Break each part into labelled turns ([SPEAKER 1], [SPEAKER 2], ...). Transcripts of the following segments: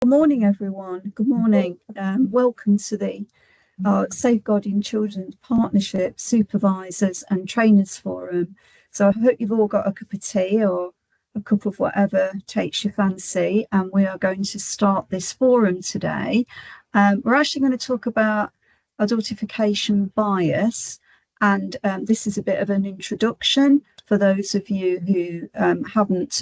[SPEAKER 1] morning, everyone. Good morning. Welcome to the Safeguarding Children's Partnership Supervisors and Trainers Forum. So I hope you've all got a cup of tea or a cup of whatever takes your fancy. And we are going to start this forum today. We're actually going to talk about adultification bias. And this is a bit of an introduction for those of you who haven't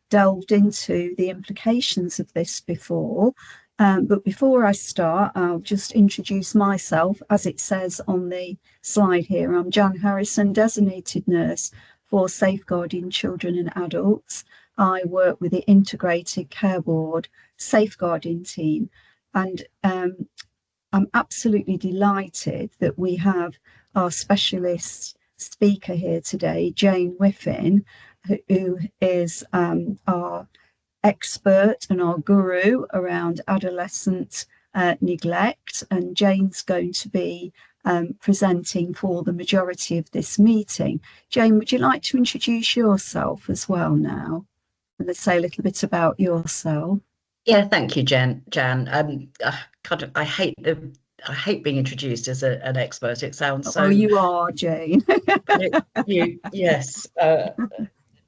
[SPEAKER 1] delved into the implications of this before. But before I start, I'll just introduce myself. As it says on the slide here, I'm Jan Harrison, designated nurse for Safeguarding Children and Adults. I work with the Integrated Care Board Safeguarding team, and I'm absolutely delighted that we have our specialist speaker here today, Jane Wiffin, who is our expert and our guru around adolescent neglect. And Jane's going to be presenting for the majority of this meeting. Jane, would you like to introduce yourself as well now? And let's say a little bit about yourself.
[SPEAKER 2] Yeah, thank you, Jan. I hate being introduced as an expert. It sounds so.
[SPEAKER 1] Oh, you are, Jane.
[SPEAKER 2] Yes.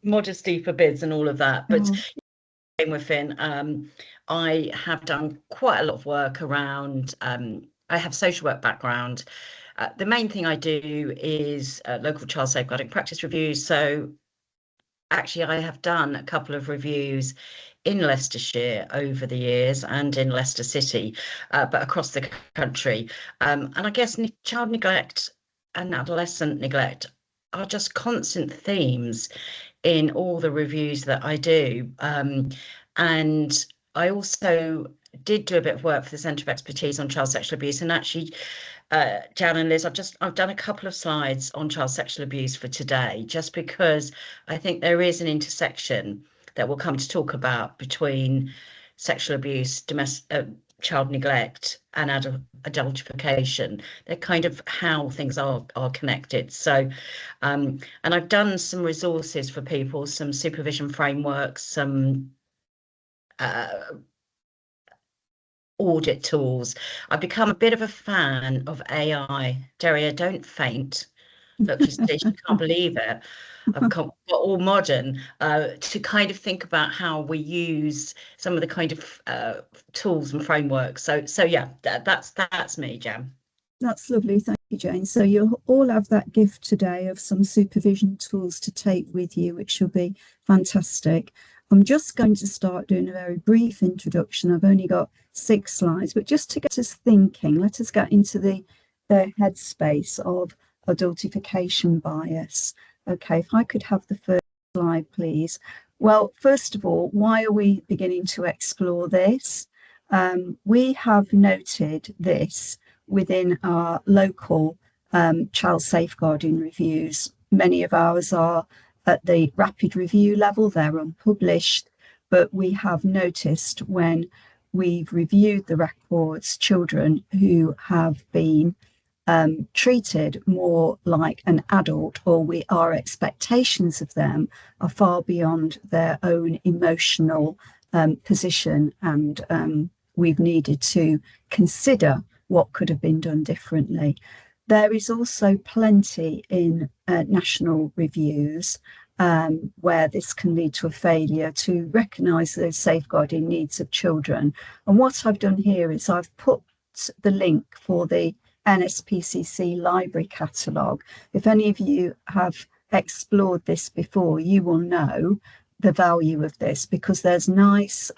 [SPEAKER 2] Modesty forbids and all of that. But Jane Wiffin, I have done quite a lot of work around. I have social work background. The main thing I do is local child safeguarding practice reviews. So actually, I have done a couple of reviews in Leicestershire over the years and in Leicester City, but across the country. And I guess child neglect and adolescent neglect are just constant themes in all the reviews that I do. And I also did do a bit of work for the Centre of Expertise on Child Sexual Abuse. And actually, Jan and Liz, I've done a couple of slides on child sexual abuse for today, just because I think there is an intersection that we'll come to talk about between sexual abuse, child neglect, and adultification. They're kind of how things are connected. So, and I've done some resources for people, some supervision frameworks, some audit tools. I've become a bit of a fan of AI. Daria, don't faint. Look, she can't believe it. I've got all modern to kind of think about how we use some of the kind of tools and frameworks. So yeah, that's me, Jan.
[SPEAKER 1] That's lovely. Thank you, Jane. So you'll all have that gift today of some supervision tools to take with you, which will be fantastic. I'm just going to start doing a very brief introduction. I've only got 6 slides, but just to get us thinking, let us get into the headspace of adultification bias. Okay, if I could have the first slide, please. Well, first of all, why are we beginning to explore this? We have noted this within our local child safeguarding reviews. Many of ours are at the rapid review level, they're unpublished, but we have noticed when we've reviewed the records, children who have been treated more like an adult, or our expectations of them are far beyond their own emotional position, and we've needed to consider what could have been done differently. There is also plenty in national reviews where this can lead to a failure to recognise those safeguarding needs of children. And what I've done here is I've put the link for the NSPCC library catalogue. If any of you have explored this before, you will know the value of this, because there's nice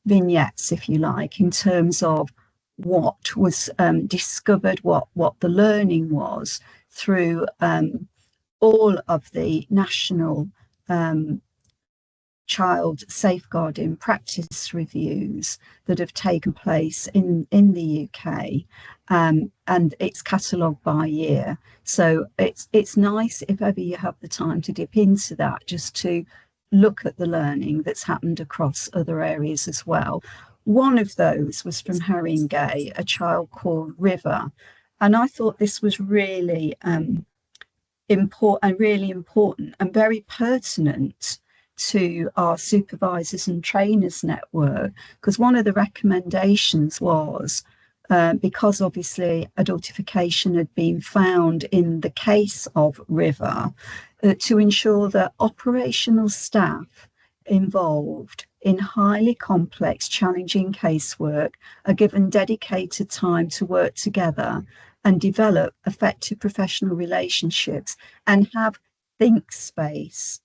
[SPEAKER 1] vignettes, if you like, in terms of what was discovered, what the learning was through all of the national child safeguarding practice reviews that have taken place in the UK, and it's catalogued by year. So it's nice, if ever you have the time, to dip into that, just to look at the learning that's happened across other areas as well. One of those was from Haringey, a child called River, and I thought this was really important and very pertinent to our supervisors and trainers network, because one of the recommendations was, because obviously adultification had been found in the case of River, to ensure that operational staff involved in highly complex, challenging casework are given dedicated time to work together and develop effective professional relationships and have think space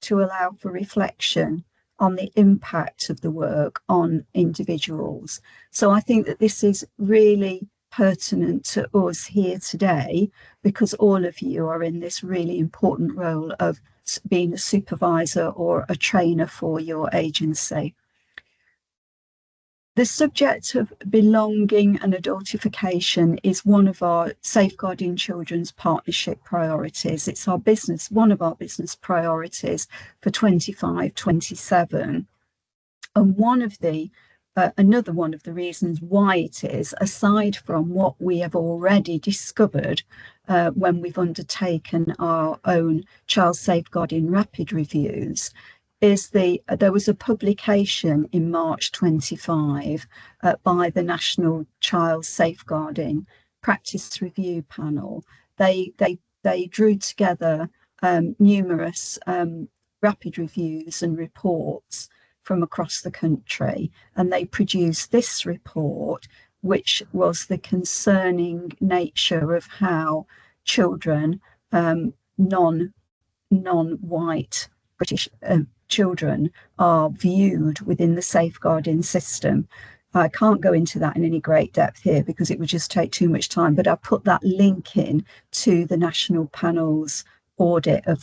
[SPEAKER 1] to allow for reflection on the impact of the work on individuals. So I think that this is really pertinent to us here today, because all of you are in this really important role of being a supervisor or a trainer for your agency. The subject of belonging and adultification is one of our Safeguarding Children's Partnership priorities. It's our business, one of our business priorities for 25-27. And one of the another one of the reasons why it is, aside from what we have already discovered when we've undertaken our own child safeguarding rapid reviews, is there was a publication in March 25 by the National Child Safeguarding Practice Review Panel. They drew together numerous rapid reviews and reports from across the country, and they produced this report, which was the concerning nature of how children, non-white British children, are viewed within the safeguarding system. I can't go into that in any great depth here because it would just take too much time, but I put that link in to the national panel's audit of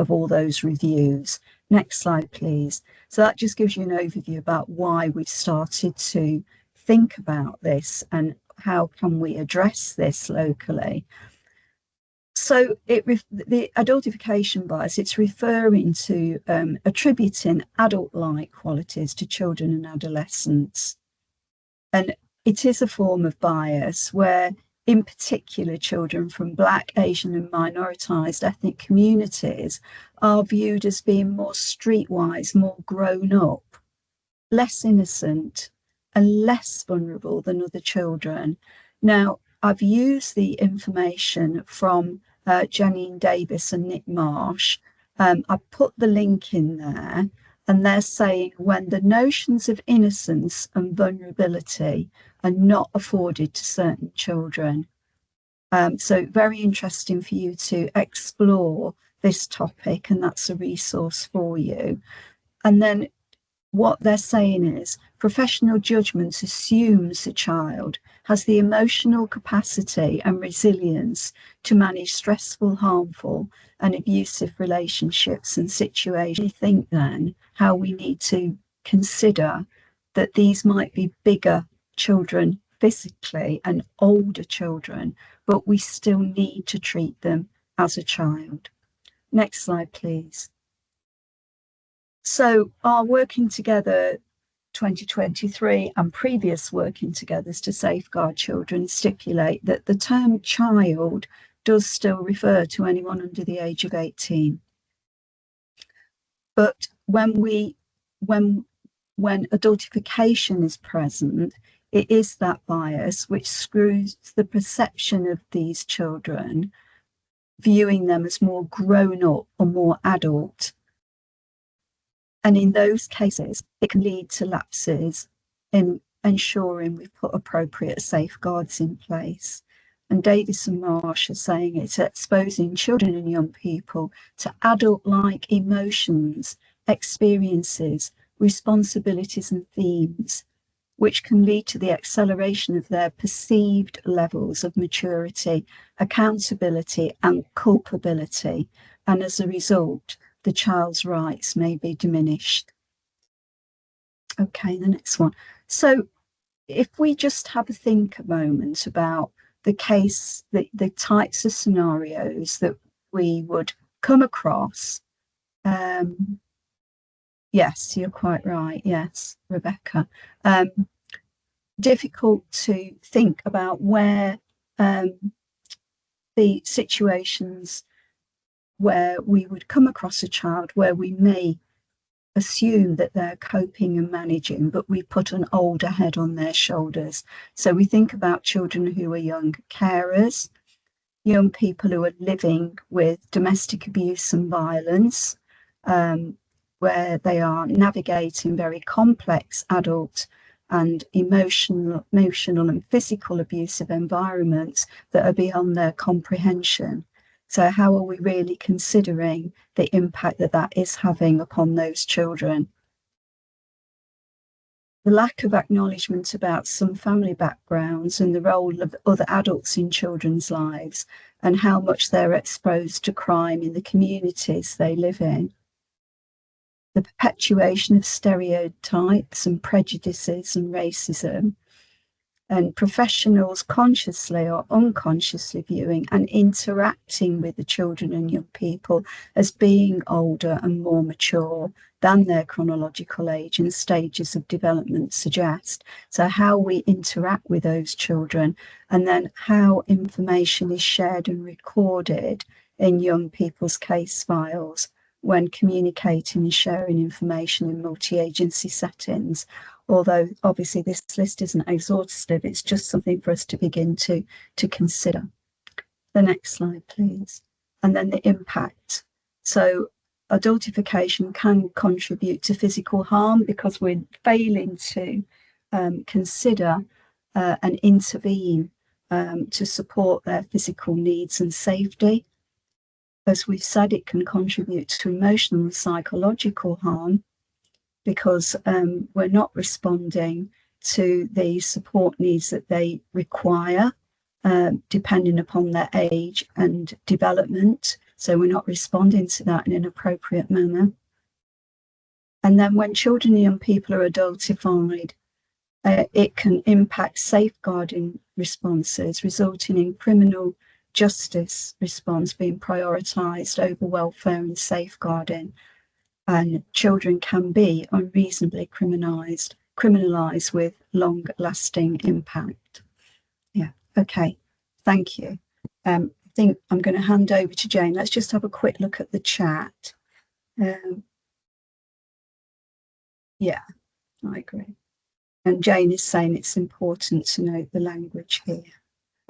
[SPEAKER 1] all those reviews. Next slide, please. So that just gives you an overview about why we've started to think about this and how can we address this locally. So the adultification bias, it's referring to attributing adult-like qualities to children and adolescents. And it is a form of bias where, in particular, children from Black, Asian and minoritized ethnic communities are viewed as being more streetwise, more grown up, less innocent and less vulnerable than other children. Now, I've used the information from Janine Davis and Nick Marsh. I put the link in there, and they're saying when the notions of innocence and vulnerability are not afforded to certain children. So very interesting for you to explore this topic, and that's a resource for you. And then what they're saying is professional judgment assumes the child has the emotional capacity and resilience to manage stressful, harmful and abusive relationships and situations. I think then how we need to consider that these might be bigger children physically and older children, but we still need to treat them as a child. Next slide, please. So our working together 2023 and previous working togethers to safeguard children stipulate that the term child does still refer to anyone under the age of 18. But when adultification is present, it is that bias which screws the perception of these children, viewing them as more grown up or more adult. And in those cases, it can lead to lapses in ensuring we've put appropriate safeguards in place. And Davis and Marsh are saying it's exposing children and young people to adult-like emotions, experiences, responsibilities and themes, which can lead to the acceleration of their perceived levels of maturity, accountability and culpability. And as a result, the child's rights may be diminished. Okay, the next one. So if we just have a think a moment about the case, the types of scenarios that we would come across. Yes, you're quite right. Yes, Rebecca. Difficult to think about where the situations where we would come across a child where we may assume that they're coping and managing, but we put an older head on their shoulders. So we think about children who are young carers, young people who are living with domestic abuse and violence, where they are navigating very complex adult and emotional and physical abusive environments that are beyond their comprehension. So how are we really considering the impact that that is having upon those children? The lack of acknowledgement about some family backgrounds and the role of other adults in children's lives and how much they're exposed to crime in the communities they live in. The perpetuation of stereotypes and prejudices and racism, and professionals consciously or unconsciously viewing and interacting with the children and young people as being older and more mature than their chronological age and stages of development suggest. So how we interact with those children, and then how information is shared and recorded in young people's case files when communicating and sharing information in multi-agency settings. Although obviously this list isn't exhaustive, it's just something for us to begin to consider. The next slide, please. And then the impact. So adultification can contribute to physical harm because we're failing to consider and intervene to support their physical needs and safety. As we've said, it can contribute to emotional and psychological harm because we're not responding to the support needs that they require, depending upon their age and development. So we're not responding to that in an appropriate manner. And then when children and young people are adultified, it can impact safeguarding responses, resulting in criminal justice response being prioritised over welfare and safeguarding. And children can be unreasonably criminalised with long-lasting impact. Yeah, okay, thank you. I think I'm going to hand over to Jane. Let's just have a quick look at the chat. Yeah, I agree. And Jane is saying it's important to note the language here.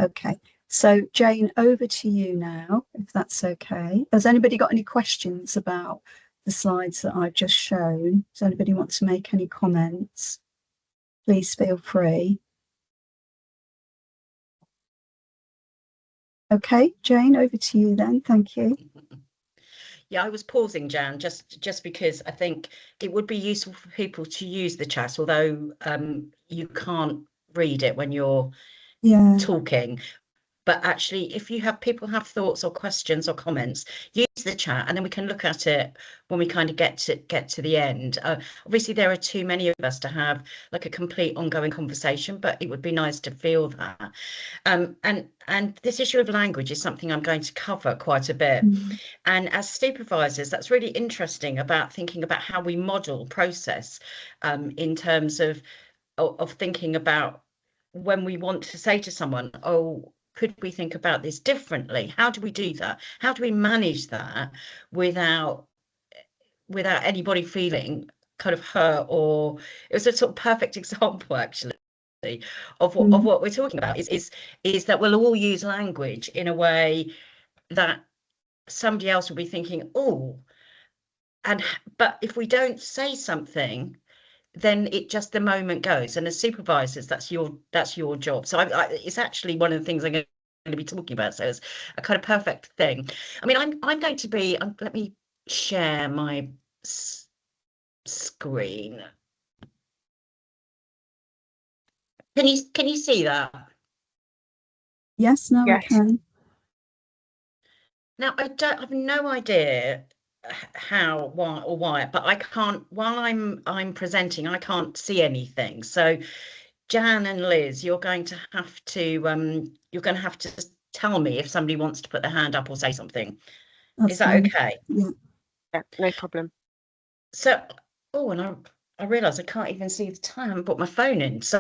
[SPEAKER 1] Okay, so Jane, over to you now, if that's okay. Has anybody got any questions about the slides that I've just shown? Does anybody want to make any comments? Please feel free. Okay, Jane, over to you then. Thank you.
[SPEAKER 2] Yeah, I was pausing, Jan, just because I think it would be useful for people to use the chat, although you can't read it when you're talking. But actually, if you have people have thoughts or questions or comments, use the chat, and then we can look at it when we kind of get to the end. Obviously, there are too many of us to have like a complete ongoing conversation, but it would be nice to feel that. And this issue of language is something I'm going to cover quite a bit. And as supervisors, that's really interesting about thinking about how we model process in terms of thinking about when we want to say to someone, oh, could we think about this differently? How do we do that? How do we manage that without anybody feeling kind of hurt? Or it was a sort of perfect example, actually, of what we're talking about is that we'll all use language in a way that somebody else will be thinking, oh, but if we don't say something, then it just the moment goes. And as supervisors, that's your job. So it's actually one of the things I'm going to be talking about. So it's a kind of perfect thing. I mean, I'm going to be. Let me share my screen. Can you see that?
[SPEAKER 1] Yes, now I can.
[SPEAKER 2] Now I have no idea how, why, or why, but I can't. While I'm presenting, I can't see anything. So Jan and Liz, you're going to have to tell me if somebody wants to put their hand up or say something. Is that okay?
[SPEAKER 3] Yeah, no problem.
[SPEAKER 2] So, and I realise I can't even see the time. I haven't put my phone in. So,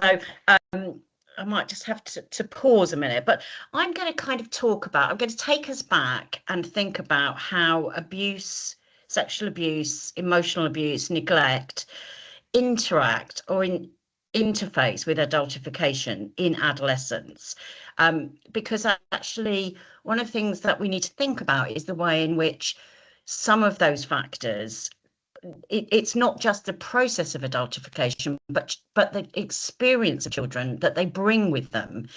[SPEAKER 2] I might just have to pause a minute, but I'm going to kind of I'm going to take us back and think about how abuse, sexual abuse, emotional abuse, neglect interact or interface with adultification in adolescence. Because actually one of the things that we need to think about is the way in which some of those factors, it's not just the process of adultification, but the experience of children that they bring with them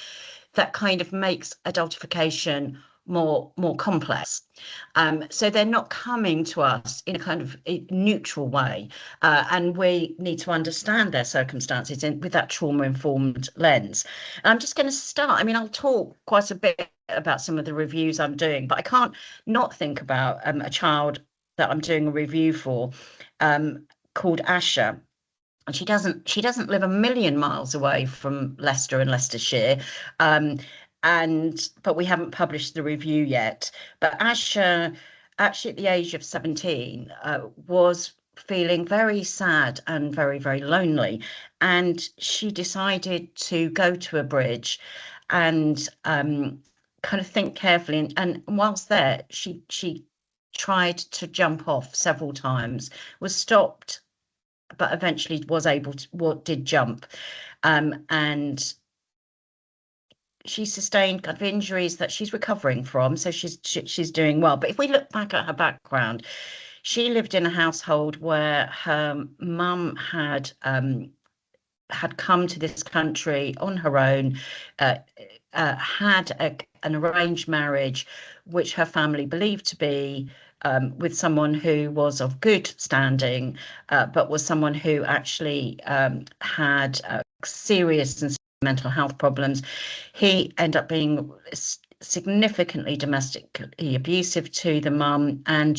[SPEAKER 2] that kind of makes adultification more complex. So they're not coming to us in a kind of a neutral way, and we need to understand their circumstances with that trauma-informed lens. And I'm just going to start. I mean, I'll talk quite a bit about some of the reviews I'm doing, but I can't not think about a child that I'm doing a review for, called Asha. And she doesn't live a million miles away from Leicester and Leicestershire, but we haven't published the review yet. But Asha, actually at the age of 17, was feeling very sad and very, very lonely, and she decided to go to a bridge and kind of think carefully. And whilst there, she tried to jump off several times, was stopped, but eventually was able to, did jump, and she sustained kind of injuries that she's recovering from, so she's doing well. But if we look back at her background, she lived in a household where her mum had come to this country on her own, had an arranged marriage, which her family believed to be with someone who was of good standing, but was someone who actually had serious and mental health problems. He ended up being significantly domestically abusive to the mum and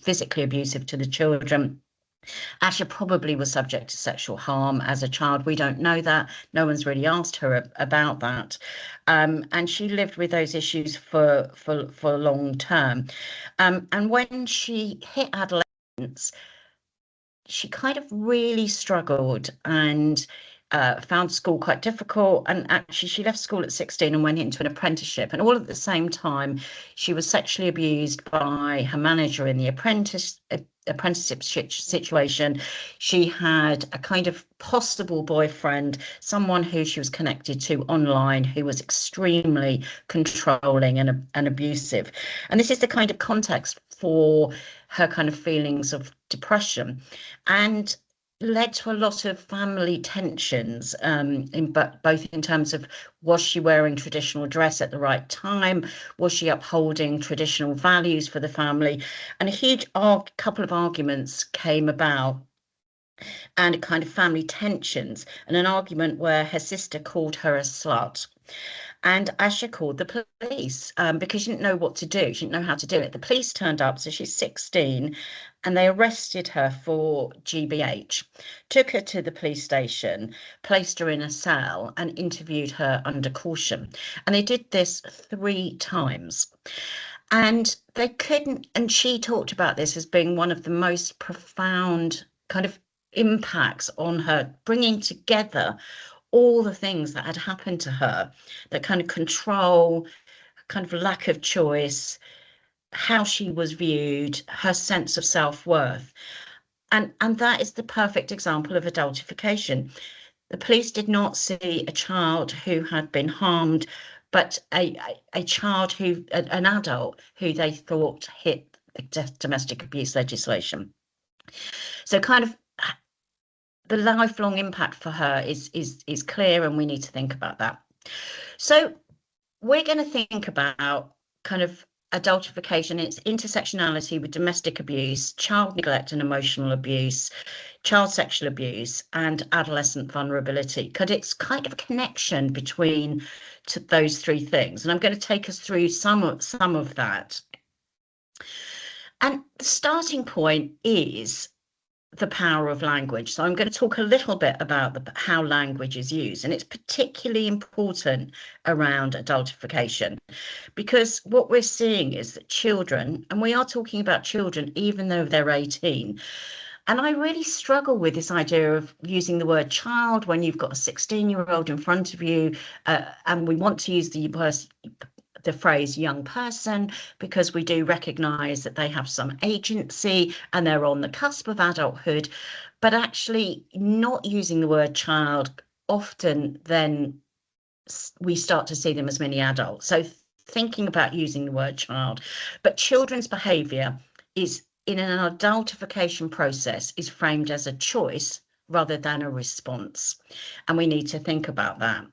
[SPEAKER 2] physically abusive to the children. Asha probably was subject to sexual harm as a child. We don't know that. No one's really asked her about that. And she lived with those issues for long term. And when she hit adolescence, she kind of really struggled and found school quite difficult. And actually, she left school at 16 and went into an apprenticeship. And all at the same time, she was sexually abused by her manager in the apprenticeship situation. She had a kind of possible boyfriend, someone who she was connected to online, who was extremely controlling and abusive. And this is the kind of context for her kind of feelings of depression, and led to a lot of family tensions, both in terms of, was she wearing traditional dress at the right time? Was she upholding traditional values for the family? And a huge couple of arguments came about, and a kind of family tensions, and an argument where her sister called her a slut. And Asha called the police because she didn't know what to do. She didn't know how to do it. The police turned up, so she's 16, and they arrested her for GBH, took her to the police station, placed her in a cell, and interviewed her under caution. And they did this 3 times. And they couldn't, and she talked about this as being one of the most profound kind of impacts on her, bringing together all the things that had happened to her, that kind of control, kind of lack of choice, how she was viewed, her sense of self-worth. And that is the perfect example of adultification. The police did not see a child who had been harmed, but a child an adult who they thought hit the domestic abuse legislation. So kind of the lifelong impact for her is clear, and we need to think about that. So we're going to think about kind of adultification, its intersectionality with domestic abuse, child neglect and emotional abuse, child sexual abuse, and adolescent vulnerability, because it's kind of a connection between those 3 things. And I'm going to take us through some of that. And the starting point is the power of language. So I'm going to talk a little bit about how language is used, and it's particularly important around adultification, because what we're seeing is that children, and we are talking about children even though they're 18, And I really struggle with this idea of using the word child when you've got a 16-year-old in front of you, and we want to use the phrase young person because we do recognise that they have some agency and they're on the cusp of adulthood, but actually not using the word child, often then we start to see them as mini adults. So thinking about using the word child, but children's behaviour is in an adultification process is framed as a choice rather than a response. And we need to think about that.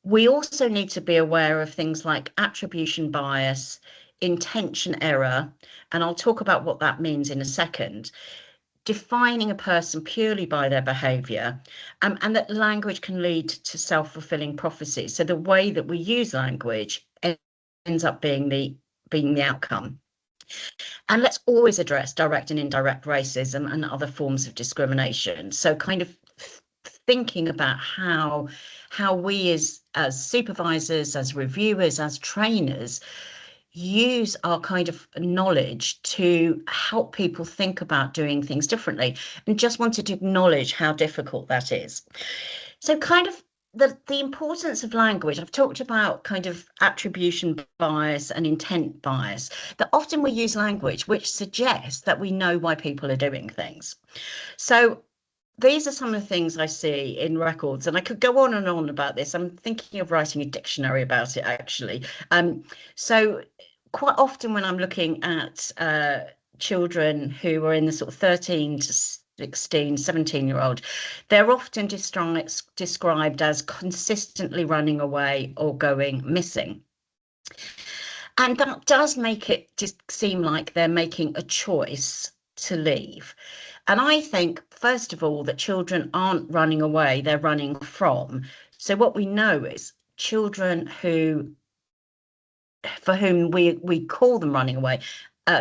[SPEAKER 2] We also need to be aware of things like attribution bias, intention error, and I'll talk about what that means in a second. Defining a person purely by their behaviour, and that language can lead to self-fulfilling prophecy. So the way that we use language ends up being the outcome. And let's always address direct and indirect racism and other forms of discrimination. So kind of thinking about how we as supervisors, as reviewers, as trainers, use our kind of knowledge to help people think about doing things differently, and just wanted to acknowledge how difficult that is. So kind of the importance of language, I've talked about kind of attribution bias and intent bias, that often we use language which suggests that we know why people are doing things. So these are some of the things I see in records, and I could go on and on about this. I'm thinking of writing a dictionary about it, actually. So quite often when I'm looking at children who are in the sort of 13 to 16, 17-year-old, they're often described as consistently running away or going missing. And that does make it just seem like they're making a choice to leave. And I think, first of all, that children aren't running away, they're running from. So what we know is children for whom we call them running away,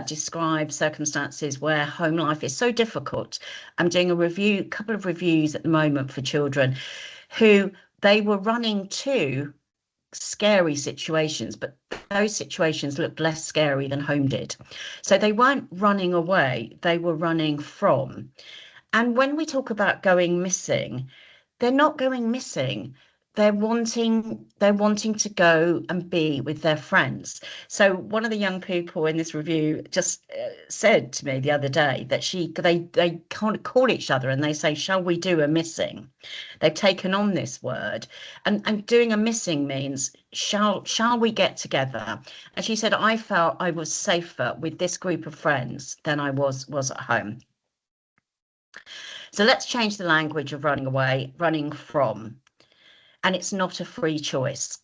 [SPEAKER 2] describe circumstances where home life is so difficult. I'm doing a couple of reviews at the moment for children who they were running to scary situations, but those situations looked less scary than home did. So they weren't running away, they were running from. And when we talk about going missing, they're not going missing. They're wanting to go and be with their friends. So one of the young people in this review just said to me the other day that they can't call each other and they say, shall we do a missing? They've taken on this word, and doing a missing means shall we get together? And she said, I felt I was safer with this group of friends than I was at home. So let's change the language of running away, running from. And it's not a free choice.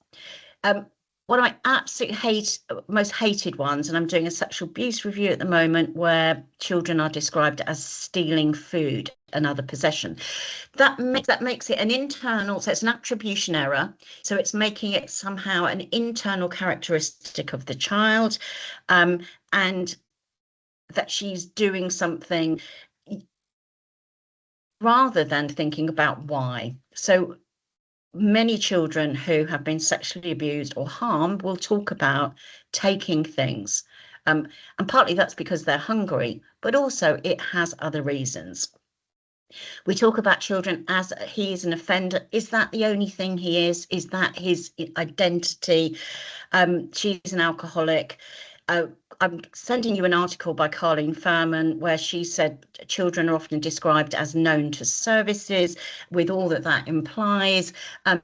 [SPEAKER 2] One of my absolute most hated ones, and I'm doing a sexual abuse review at the moment where children are described as stealing food and other possession. That makes it an internal, so it's an attribution error. So it's making it somehow an internal characteristic of the child, and that she's doing something rather than thinking about why. So many children who have been sexually abused or harmed will talk about taking things. And partly that's because they're hungry, but also it has other reasons. We talk about children as he is an offender. Is that the only thing he is? Is that his identity? She's an alcoholic. I'm sending you an article by Carleen Furman where she said children are often described as known to services with all that implies,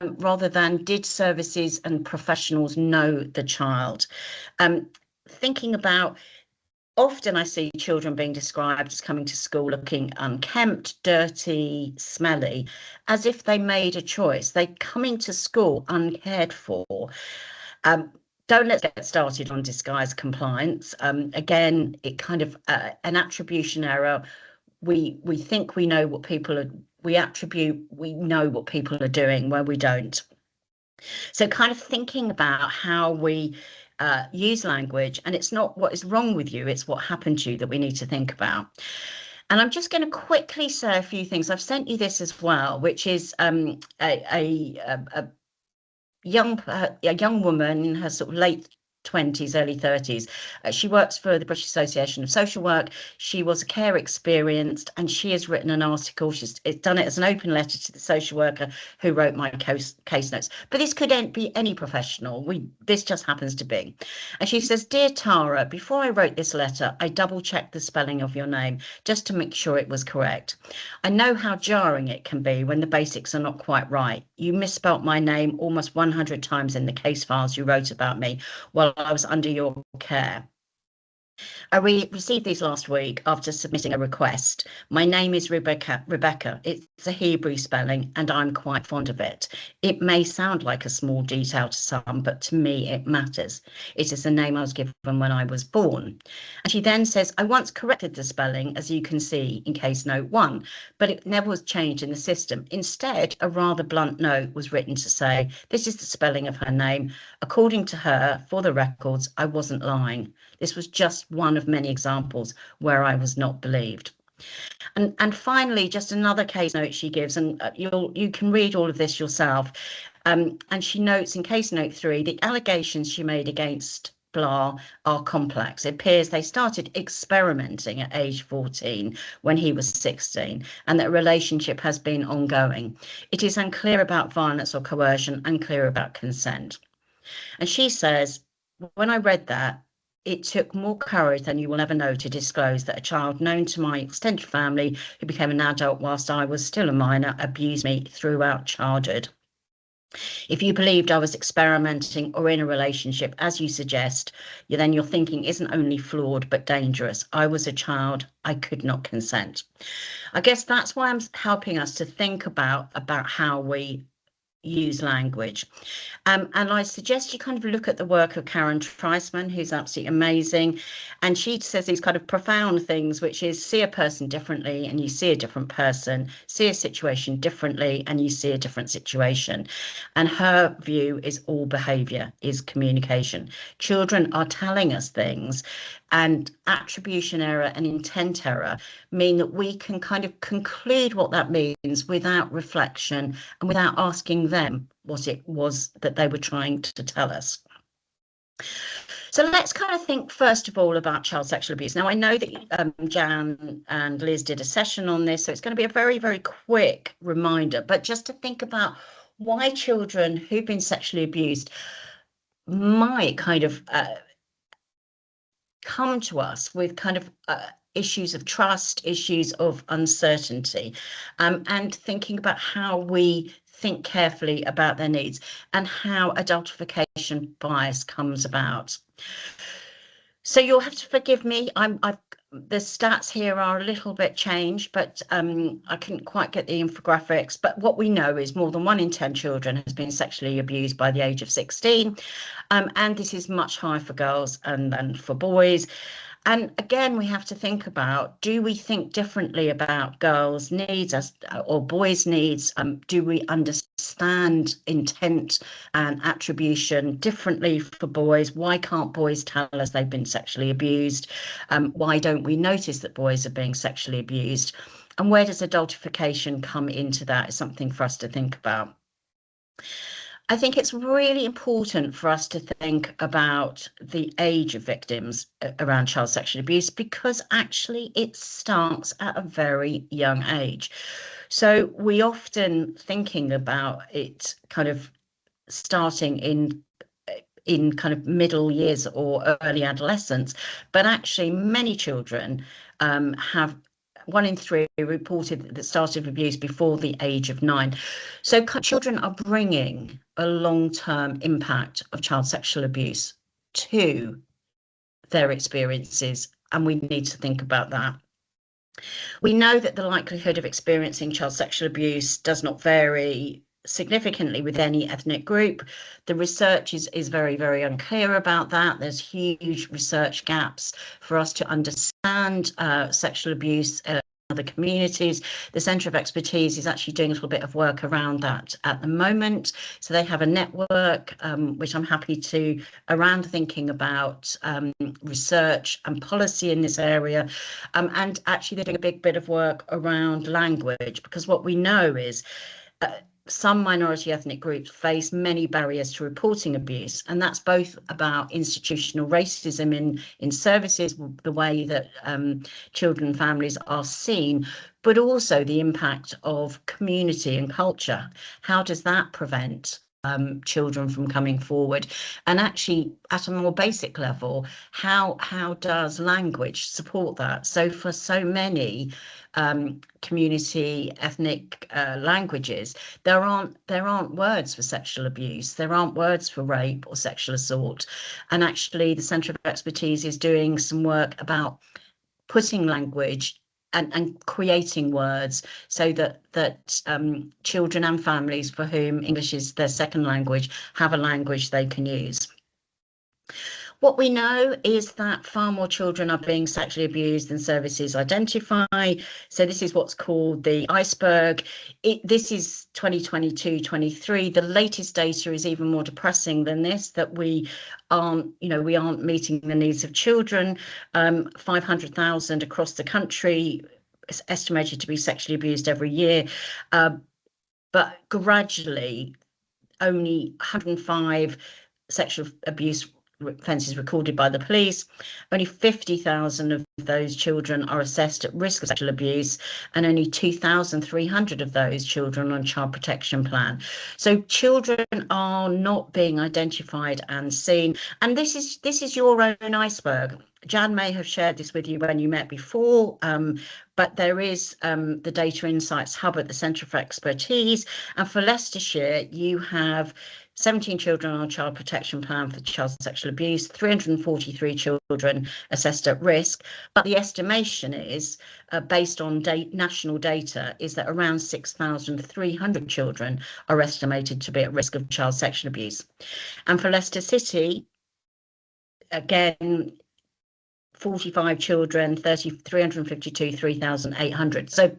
[SPEAKER 2] rather than did services and professionals know the child. Thinking about, often I see children being described as coming to school looking unkempt, dirty, smelly, as if they made a choice. They're coming to school uncared for. Let's get started on disguise compliance. Again, it kind of an attribution error. We think we know what people are, we know what people are doing where we don't. So kind of thinking about how we use language, and it's not what is wrong with you, it's what happened to you that we need to think about. And I'm just going to quickly say a few things. I've sent you this as well, which is a young woman in her sort of late 20s, early 30s. She works for the British Association of Social Work. She was a care experienced, and she has written an article. She's done it as an open letter to the social worker who wrote my case notes. But this could be any professional. This just happens to be. And she says, "Dear Tara, before I wrote this letter, I double-checked the spelling of your name just to make sure it was correct. I know how jarring it can be when the basics are not quite right. You misspelt my name almost 100 times in the case files you wrote about me while I was under your care. I received these last week after submitting a request. My name is Rebecca. It's a Hebrew spelling, and I'm quite fond of it. It may sound like a small detail to some, but to me it matters. It is the name I was given when I was born." And she then says, "I once corrected the spelling, as you can see in case note 1, but it never was changed in the system. Instead, a rather blunt note was written to say, this is the spelling of her name. According to her, for the records, I wasn't lying. This was just one of many examples where I was not believed." And finally, just another case note she gives, and you can read all of this yourself. And she notes in case note 3, the allegations she made against blah are complex. It appears they started experimenting at age 14 when he was 16, and that relationship has been ongoing. It is unclear about violence or coercion, unclear about consent. And she says, when I read that, it took more courage than you will ever know to disclose that a child known to my extended family who became an adult whilst I was still a minor abused me throughout childhood. If you believed I was experimenting or in a relationship, as you suggest, then your thinking isn't only flawed but dangerous. I was a child. I could not consent. I guess that's why I'm helping us to think about how we use language. And I suggest you kind of look at the work of Karen Treisman, who's absolutely amazing. And she says these kind of profound things, which is see a person differently and you see a different person, see a situation differently and you see a different situation. And her view is all behavior is communication. Children are telling us things, and attribution error and intent error mean that we can kind of conclude what that means without reflection and without asking them what it was that they were trying to tell us. So let's kind of think first of all about child sexual abuse. Now I know that Jan and Liz did a session on this, so it's going to be a very, very quick reminder, but just to think about why children who've been sexually abused might kind of come to us with kind of issues of trust, issues of uncertainty, and thinking about how we think carefully about their needs and how adultification bias comes about. So you'll have to forgive me. The stats here are a little bit changed, but I couldn't quite get the infographics. But what we know is more than 1 in 10 children has been sexually abused by the age of 16. And this is much higher for girls than for boys. And again, we have to think about, do we think differently about girls' needs or boys' needs? Do we understand intent and attribution differently for boys? Why can't boys tell us they've been sexually abused? Why don't we notice that boys are being sexually abused? And where does adultification come into that? Is something for us to think about. I think it's really important for us to think about the age of victims around child sexual abuse, because actually it starts at a very young age. So we often thinking about it kind of starting in kind of middle years or early adolescence, but actually many children have 1 in 3 reported that started abuse before the age of 9. So children are bringing a long-term impact of child sexual abuse to their experiences, and we need to think about that. We know that the likelihood of experiencing child sexual abuse does not vary significantly with any ethnic group. The research is very, very unclear about that. There's huge research gaps for us to understand sexual abuse in other communities. The Centre of Expertise is actually doing a little bit of work around that at the moment. So they have a network, which I'm happy to, around thinking about research and policy in this area. And actually they're doing a big bit of work around language, because what we know is some minority ethnic groups face many barriers to reporting abuse, and that's both about institutional racism in services, the way that children and families are seen, but also the impact of community and culture. How does that prevent children from coming forward? And actually, at a more basic level, how does language support that? So for so many community ethnic languages, there aren't words for sexual abuse, there aren't words for rape or sexual assault. And actually the Centre of Expertise is doing some work about putting language and creating words so that children and families for whom English is their second language have a language they can use. What we know is that far more children are being sexually abused than services identify. So this is what's called the iceberg. This is 2022-23. The latest data is even more depressing than this, that we aren't meeting the needs of children. 500,000 across the country is estimated to be sexually abused every year. But gradually, only 105 sexual abuse offences recorded by the police. Only 50,000 of those children are assessed at risk of sexual abuse, and only 2,300 of those children on child protection plan. So children are not being identified and seen, and this is your own iceberg. Jan may have shared this with you when you met before, but there is the Data Insights Hub at the Centre for Expertise, and for Leicestershire you have 17 children on a child protection plan for child sexual abuse, 343 children assessed at risk. But the estimation is, based on national data, is that around 6,300 children are estimated to be at risk of child sexual abuse. And for Leicester City, again, 45 children, 352, 3,800. So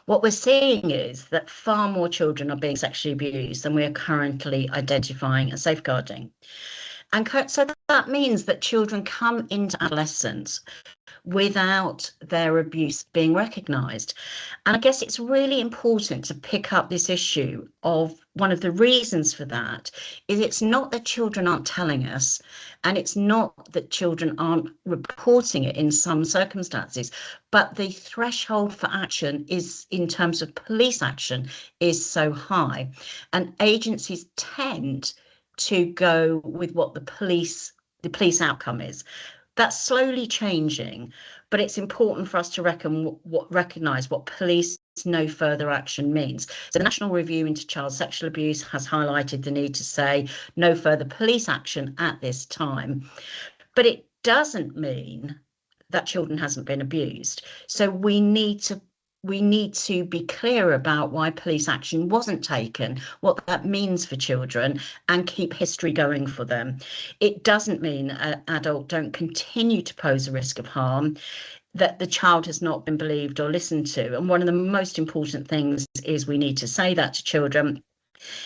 [SPEAKER 2] what we're seeing is that far more children are being sexually abused than we are currently identifying and safeguarding. And so that means that children come into adolescence without their abuse being recognised. And I guess it's really important to pick up this issue of one of the reasons for that is it's not that children aren't telling us, and it's not that children aren't reporting it in some circumstances, but the threshold for action is, in terms of police action, is so high. And agencies tend to go with what the police outcome is. That's slowly changing, but it's important for us to recognise what police no further action means. So the National Review into Child Sexual Abuse has highlighted the need to say no further police action at this time. But it doesn't mean that children hasn't been abused. So we need to be clear about why police action wasn't taken, what that means for children, and keep history going for them. It doesn't mean an adult don't continue to pose a risk of harm, that the child has not been believed or listened to. And one of the most important things is we need to say that to children,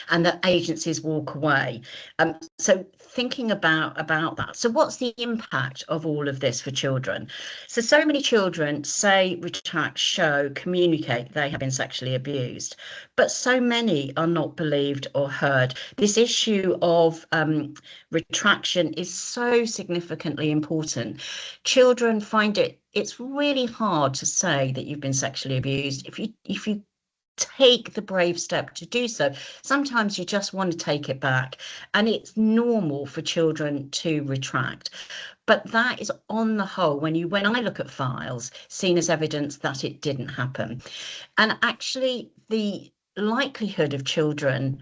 [SPEAKER 2] and that agencies walk away. So thinking about that. So what's the impact of all of this for children? So many children say, retract, show, communicate they have been sexually abused, but so many are not believed or heard. This issue of retraction is so significantly important. Children find it's really hard to say that you've been sexually abused. If you take the brave step to do so, sometimes you just want to take it back, and it's normal for children to retract. But that is, on the whole, when I look at files, seen as evidence that it didn't happen. And actually the likelihood of children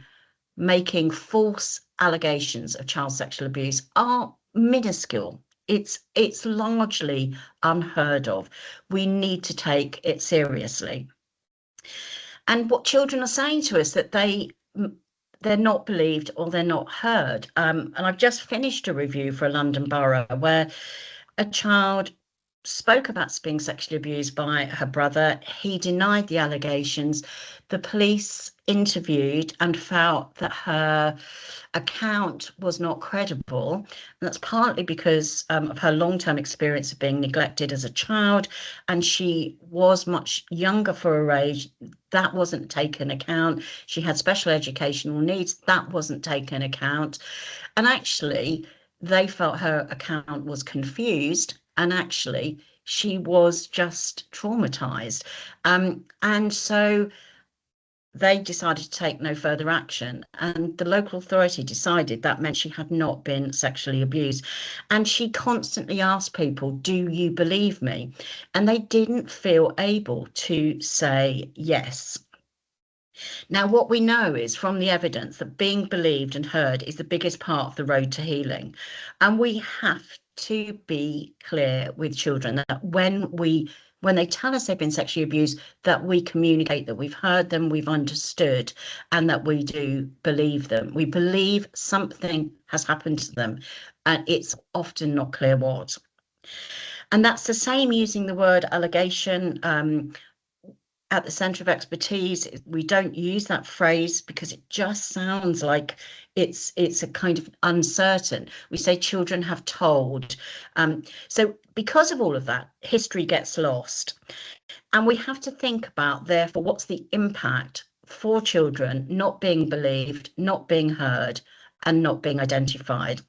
[SPEAKER 2] making false allegations of child sexual abuse are minuscule. It's largely unheard of. We need to take it seriously. And what children are saying to us, that they're not believed or they're not heard. And I've just finished a review for a London borough where a child spoke about being sexually abused by her brother. He denied the allegations. The police interviewed and felt that her account was not credible. And that's partly because of her long-term experience of being neglected as a child, and she was much younger for her age. That wasn't taken account. She had special educational needs. That wasn't taken account. And actually, they felt her account was confused, and actually she was just traumatized. And so they decided to take no further action, and the local authority decided that meant she had not been sexually abused. And she constantly asked people, do you believe me? And they didn't feel able to say yes. Now, what we know is from the evidence that being believed and heard is the biggest part of the road to healing. And we have to be clear with children that when they tell us they've been sexually abused, that we communicate that we've heard them, we've understood, and that we do believe them. We believe something has happened to them, and it's often not clear what. And that's the same using the word allegation. At the Centre of Expertise, we don't use that phrase because it just sounds like it's a kind of uncertain. We say children have told. So because of all of that, history gets lost. And we have to think about, therefore, what's the impact for children not being believed, not being heard, and not being identified.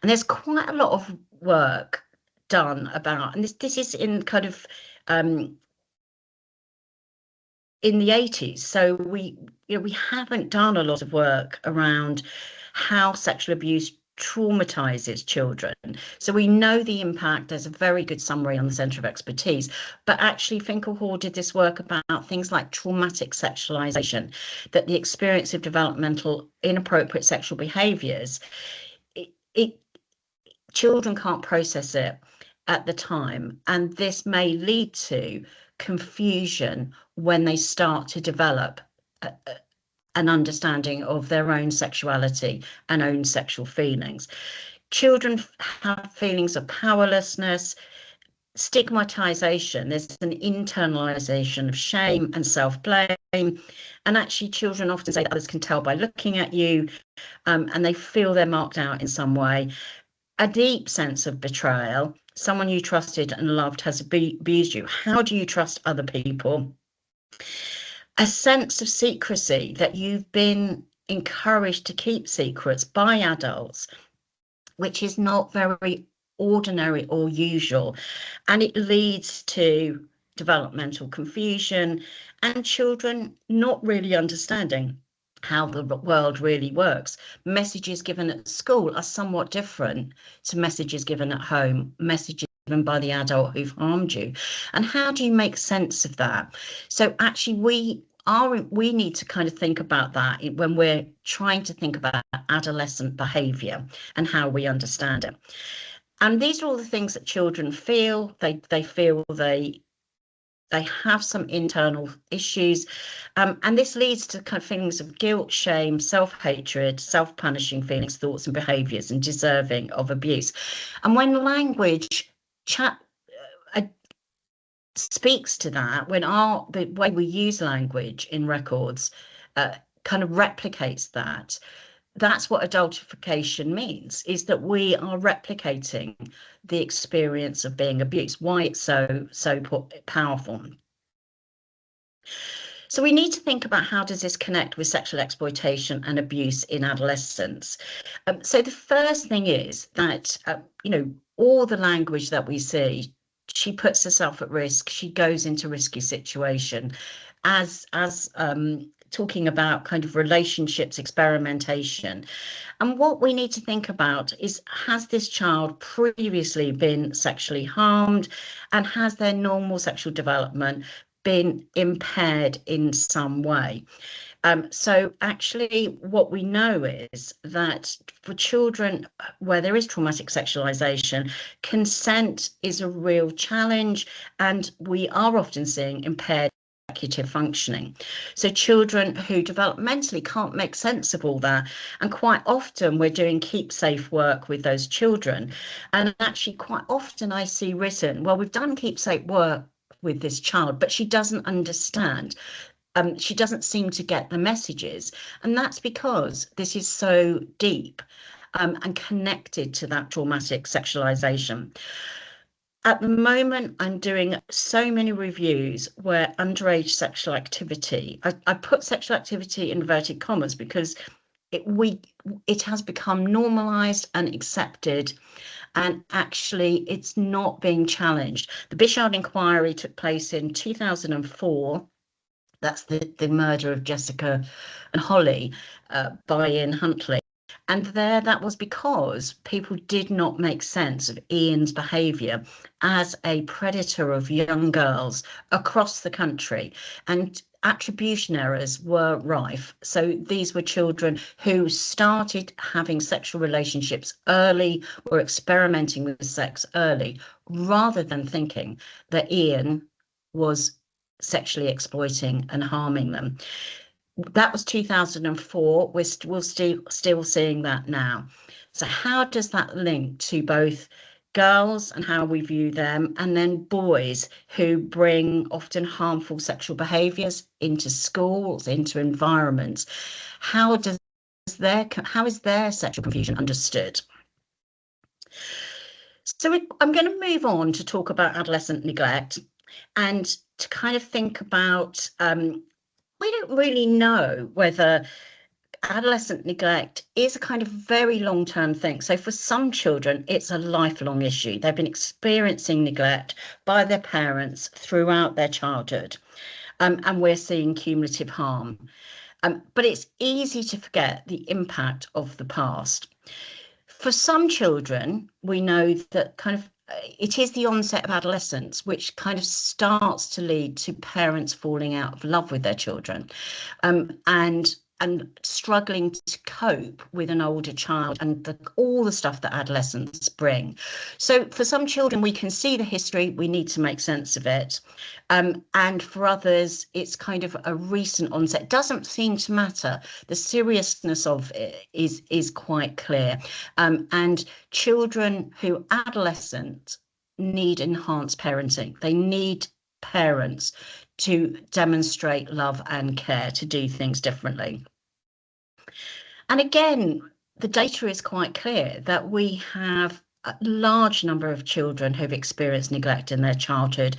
[SPEAKER 2] And there's quite a lot of work done about, and this is in kind of in the 80s. So we haven't done a lot of work around how sexual abuse traumatizes children. So we know the impact. There's a very good summary on the Centre of Expertise, but actually Finkelhall did this work about things like traumatic sexualization, that the experience of developmental inappropriate sexual behaviors, children can't process it at the time, and this may lead to confusion when they start to develop an understanding of their own sexuality and own sexual feelings. Children have feelings of powerlessness, stigmatization. There's an internalization of shame and self-blame, and actually children often say that others can tell by looking at you, and they feel they're marked out in some way. A deep sense of betrayal. Someone you trusted and loved has abused you. How do you trust other people? A sense of secrecy, that you've been encouraged to keep secrets by adults, which is not very ordinary or usual. And it leads to developmental confusion and children not really understanding how the world really works. Messages given at school are somewhat different to messages given at home, messages given by the adult who've harmed you. And how do you make sense of that? So actually we need to kind of think about that when we're trying to think about adolescent behavior and how we understand it. And these are all the things that children feel. They feel they have some internal issues, and this leads to kind of feelings of guilt, shame, self-hatred, self-punishing feelings, thoughts and behaviours, and deserving of abuse. And when language speaks to that, when the way we use language in records kind of replicates that, that's what adultification means, is that we are replicating the experience of being abused, why it's so powerful. So we need to think about, how does this connect with sexual exploitation and abuse in adolescence? So the first thing is that, all the language that we see, she puts herself at risk, she goes into risky situation, as talking about kind of relationships, experimentation. And what we need to think about is, has this child previously been sexually harmed, and has their normal sexual development been impaired in some way? So actually what we know is that for children where there is traumatic sexualization, consent is a real challenge, and we are often seeing impaired executive functioning. So children who developmentally can't make sense of all that. And quite often we're doing keep safe work with those children. And actually quite often I see written, well, we've done keep safe work with this child, but she doesn't understand. She doesn't seem to get the messages. And that's because this is so deep and connected to that traumatic sexualization. At the moment, I'm doing so many reviews where underage sexual activity, I put sexual activity in inverted commas because it has become normalized and accepted, and actually it's not being challenged. The Bishard inquiry took place in 2004. That's the murder of Jessica and Holly by Ian Huntley. And there, that was because people did not make sense of Ian's behaviour as a predator of young girls across the country. And attribution errors were rife. So these were children who started having sexual relationships early or experimenting with sex early, rather than thinking that Ian was sexually exploiting and harming them. That was 2004. We're still seeing that now. So how does that link to both girls and how we view them, and then boys who bring often harmful sexual behaviours into schools, into environments? How is their sexual confusion understood? So I'm going to move on to talk about adolescent neglect and to kind of think about, we don't really know whether adolescent neglect is a kind of very long-term thing. So for some children, it's a lifelong issue. They've been experiencing neglect by their parents throughout their childhood, and we're seeing cumulative harm. But it's easy to forget the impact of the past. For some children, we know that kind of it is the onset of adolescence, which kind of starts to lead to parents falling out of love with their children, and struggling to cope with an older child and all the stuff that adolescents bring. So for some children, we can see the history, we need to make sense of it. And for others, it's kind of a recent onset. It doesn't seem to matter. The seriousness of it is quite clear. And children who are adolescent need enhanced parenting. They need parents to demonstrate love and care, to do things differently. And again, the data is quite clear that we have a large number of children who've experienced neglect in their childhood,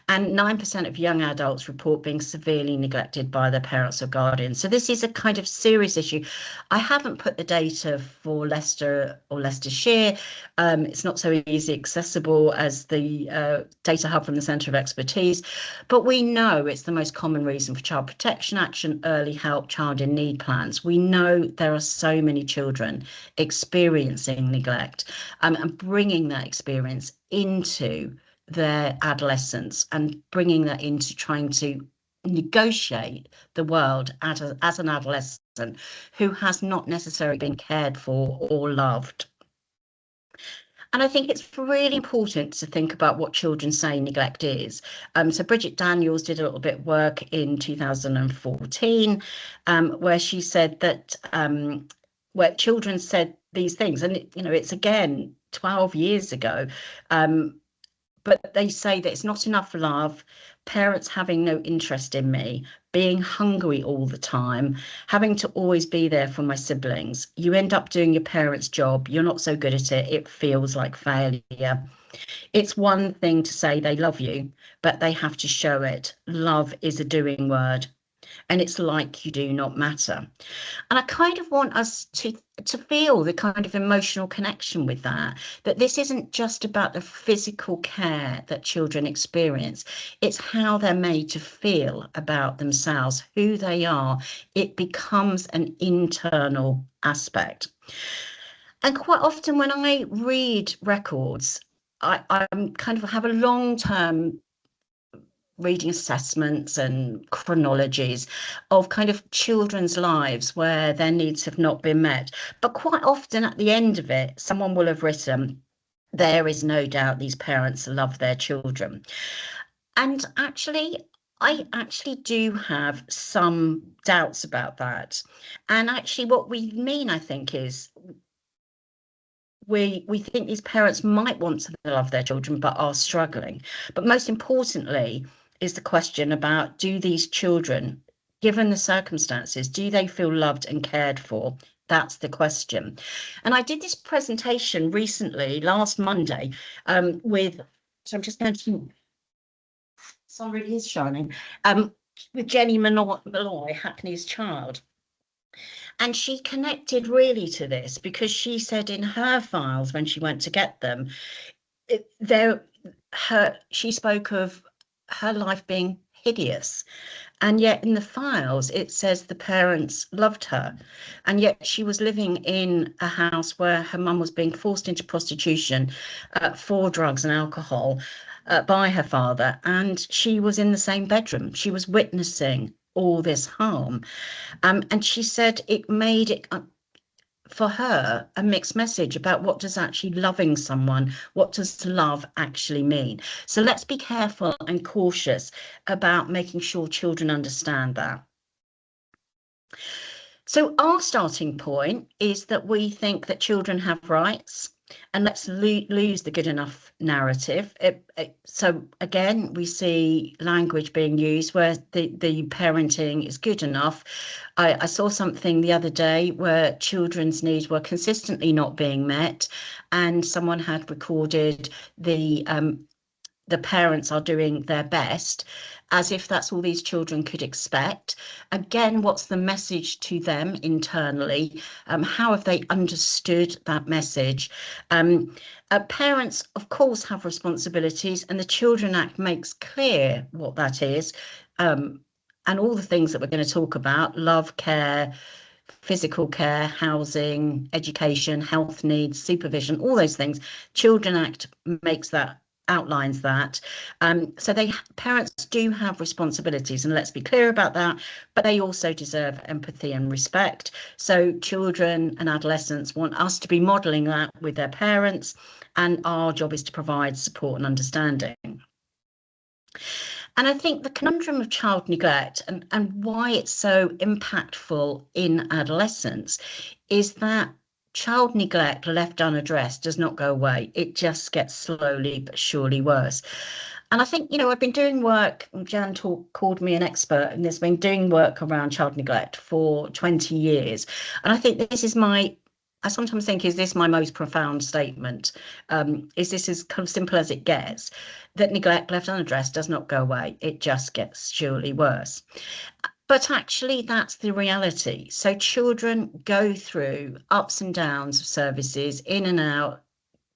[SPEAKER 2] and 9% of young adults report being severely neglected by their parents or guardians. So this is a kind of serious issue. I haven't put the data for Leicester or Leicestershire. It's not so easy accessible as the data hub from the Centre of Expertise, but we know it's the most common reason for child protection action, early help, child in need plans. We know there are so many children experiencing neglect, and bringing that experience into their adolescence and bringing that into trying to negotiate the world as an adolescent who has not necessarily been cared for or loved. And I think it's really important to think about what children say neglect is. So Bridget Daniels did a little bit of work in 2014, where she said that where children said these things, and it's again 12 years ago, but they say that it's not enough love, parents having no interest in me, being hungry all the time, having to always be there for my siblings. You end up doing your parents' job, you're not so good at it, it feels like failure. It's one thing to say they love you, but they have to show it. Love is a doing word, and it's like you do not matter. And I kind of want us to feel the kind of emotional connection with that this isn't just about the physical care that children experience. It's how they're made to feel about themselves, who they are. It becomes an internal aspect. And quite often when I read records, I'm kind of have a long-term reading assessments and chronologies of kind of children's lives where their needs have not been met. But quite often at the end of it, someone will have written, there is no doubt these parents love their children. And actually, I actually do have some doubts about that. And actually what we mean, I think, is we think these parents might want to love their children but are struggling. But most importantly is the question about, do these children, given the circumstances, do they feel loved and cared for? That's the question. And I did this presentation recently, last Monday, with, so I'm just going to, sun really is shining, with Jenny Malloy, Hackney's Child. And she connected really to this because she said in her files when she went to get them, she spoke of her life being hideous. And yet in the files, it says the parents loved her. And yet she was living in a house where her mum was being forced into prostitution for drugs and alcohol by her father. And she was in the same bedroom. She was witnessing all this harm. And she said it made it, for her, a mixed message about what does actually loving someone, what does love actually mean. So let's be careful and cautious about making sure children understand that. So our starting point is that we think that children have rights, and let's lose the good enough narrative. So again, we see language being used where the parenting is good enough. I saw something the other day where children's needs were consistently not being met, and someone had recorded the parents are doing their best, as if that's all these children could expect. Again, what's the message to them internally? How have they understood that message? Parents, of course, have responsibilities, and the Children Act makes clear what that is. And all the things that we're going to talk about: love, care, physical care, housing, education, health needs, supervision, all those things. Children Act makes that, outlines that. So parents do have responsibilities, and let's be clear about that, but they also deserve empathy and respect. So children and adolescents want us to be modelling that with their parents, and our job is to provide support and understanding. And I think the conundrum of child neglect and why it's so impactful in adolescence is that child neglect left unaddressed does not go away. It just gets slowly but surely worse. And I think, I've been doing work, Jan called me an expert in this, been doing work around child neglect for 20 years. And I think this is I sometimes think, is this my most profound statement? Is this as kind of simple as it gets? That neglect left unaddressed does not go away. It just gets surely worse. But actually, that's the reality. So children go through ups and downs of services, in and out,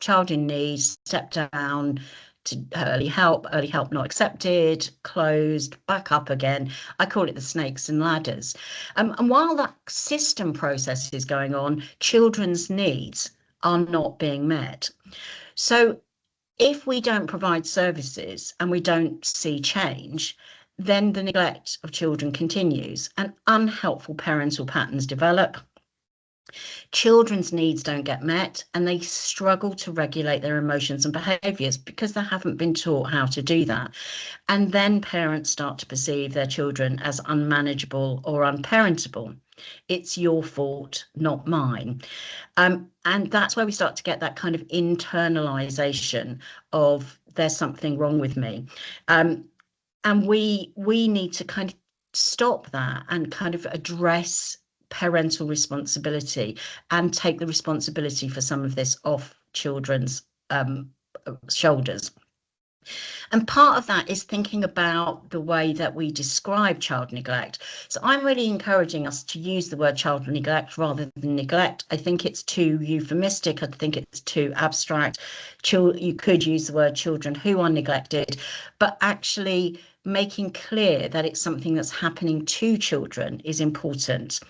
[SPEAKER 2] child in need, step down to early help not accepted, closed, back up again. I call it the snakes and ladders. And while that system process is going on, children's needs are not being met. So if we don't provide services and we don't see change, then the neglect of children continues and unhelpful parental patterns develop. Children's needs don't get met, and they struggle to regulate their emotions and behaviours because they haven't been taught how to do that. And then parents start to perceive their children as unmanageable or unparentable. It's your fault, not mine. And that's where we start to get that kind of internalization of there's something wrong with me. And we need to kind of stop that and kind of address parental responsibility and take the responsibility for some of this off children's shoulders. And part of that is thinking about the way that we describe child neglect. So I'm really encouraging us to use the word child neglect rather than neglect. I think it's too euphemistic. I think it's too abstract. You could use the word children who are neglected, but actually making clear that it's something that's happening to children is important.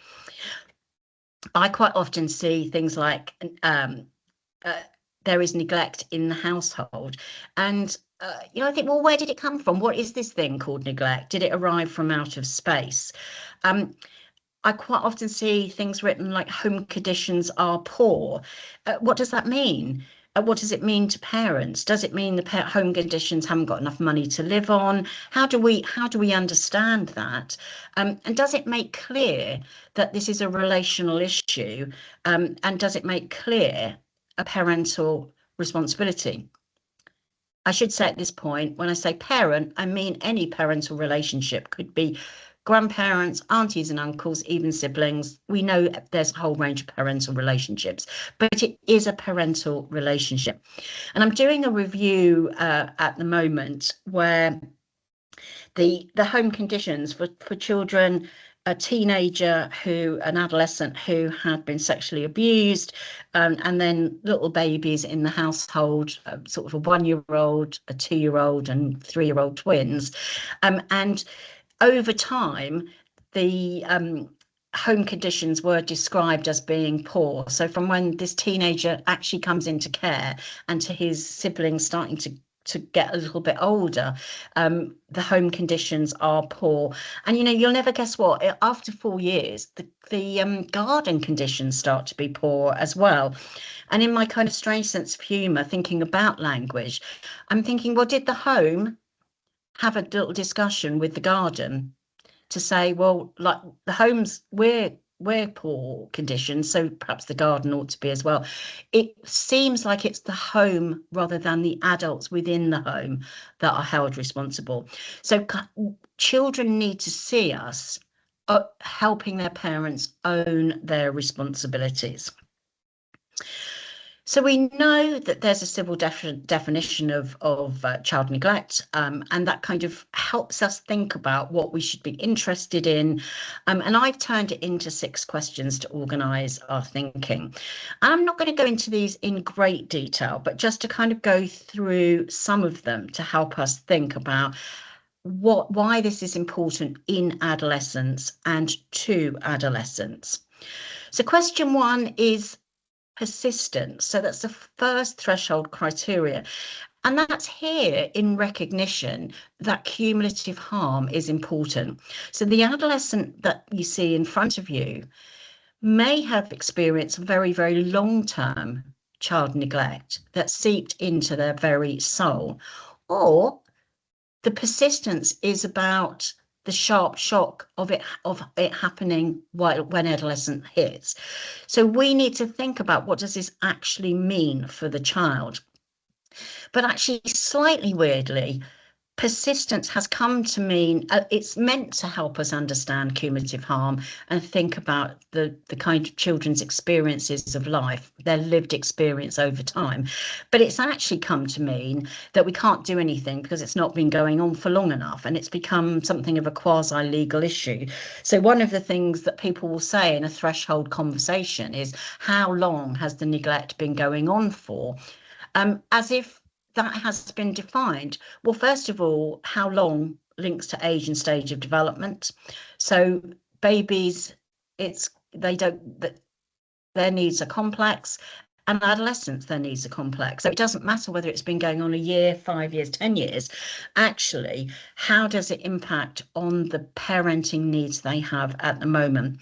[SPEAKER 2] I quite often see things like there is neglect in the household, and I think, well, where did it come from? What is this thing called neglect? Did it arrive from out of space? I quite often see things written like home conditions are poor. What does that mean? What does it mean to parents? Does it mean the home conditions haven't got enough money to live on? How do we understand that? And does it make clear that this is a relational issue? And does it make clear a parental responsibility? I should say at this point, when I say parent, I mean any parental relationship. Could be grandparents, aunties and uncles, even siblings. We know there's a whole range of parental relationships, but it is a parental relationship. And I'm doing a review at the moment where the home conditions for children, a teenager an adolescent who had been sexually abused, and then little babies in the household, sort of a 1-year-old, a 2-year-old and 3-year-old twins. And over time, the home conditions were described as being poor. So from when this teenager actually comes into care and to his siblings starting to get a little bit older, the home conditions are poor. And you'll never guess what, after 4 years the garden conditions start to be poor as well. And in my kind of strange sense of humor, thinking about language, I'm thinking, well, did the home have a little discussion with the garden to say, well, like the homes, we're poor conditions, so perhaps the garden ought to be as well. It seems like it's the home rather than the adults within the home that are held responsible. So children need to see us helping their parents own their responsibilities. So we know that there's a civil definition of child neglect, and that kind of helps us think about what we should be interested in. And I've turned it into 6 questions to organise our thinking. And I'm not going to go into these in great detail, but just to kind of go through some of them to help us think about why this is important in adolescence and to adolescents. So question 1 is persistence. So that's the first threshold criteria. And that's here in recognition that cumulative harm is important. So the adolescent that you see in front of you may have experienced very, very long-term child neglect that seeped into their very soul, or the persistence is about the sharp shock of it happening when adolescence hits. So we need to think about, what does this actually mean for the child? But actually, slightly weirdly, persistence has come to mean it's meant to help us understand cumulative harm and think about the kind of children's experiences of life, their lived experience over time. But it's actually come to mean that we can't do anything because it's not been going on for long enough, and it's become something of a quasi-legal issue. So one of the things that people will say in a threshold conversation is, how long has the neglect been going on for? As if that has been defined. Well, first of all, how long links to age and stage of development. So babies, their needs are complex, and adolescents, their needs are complex. So it doesn't matter whether it's been going on a year, 5 years, 10 years. Actually, how does it impact on the parenting needs they have at the moment?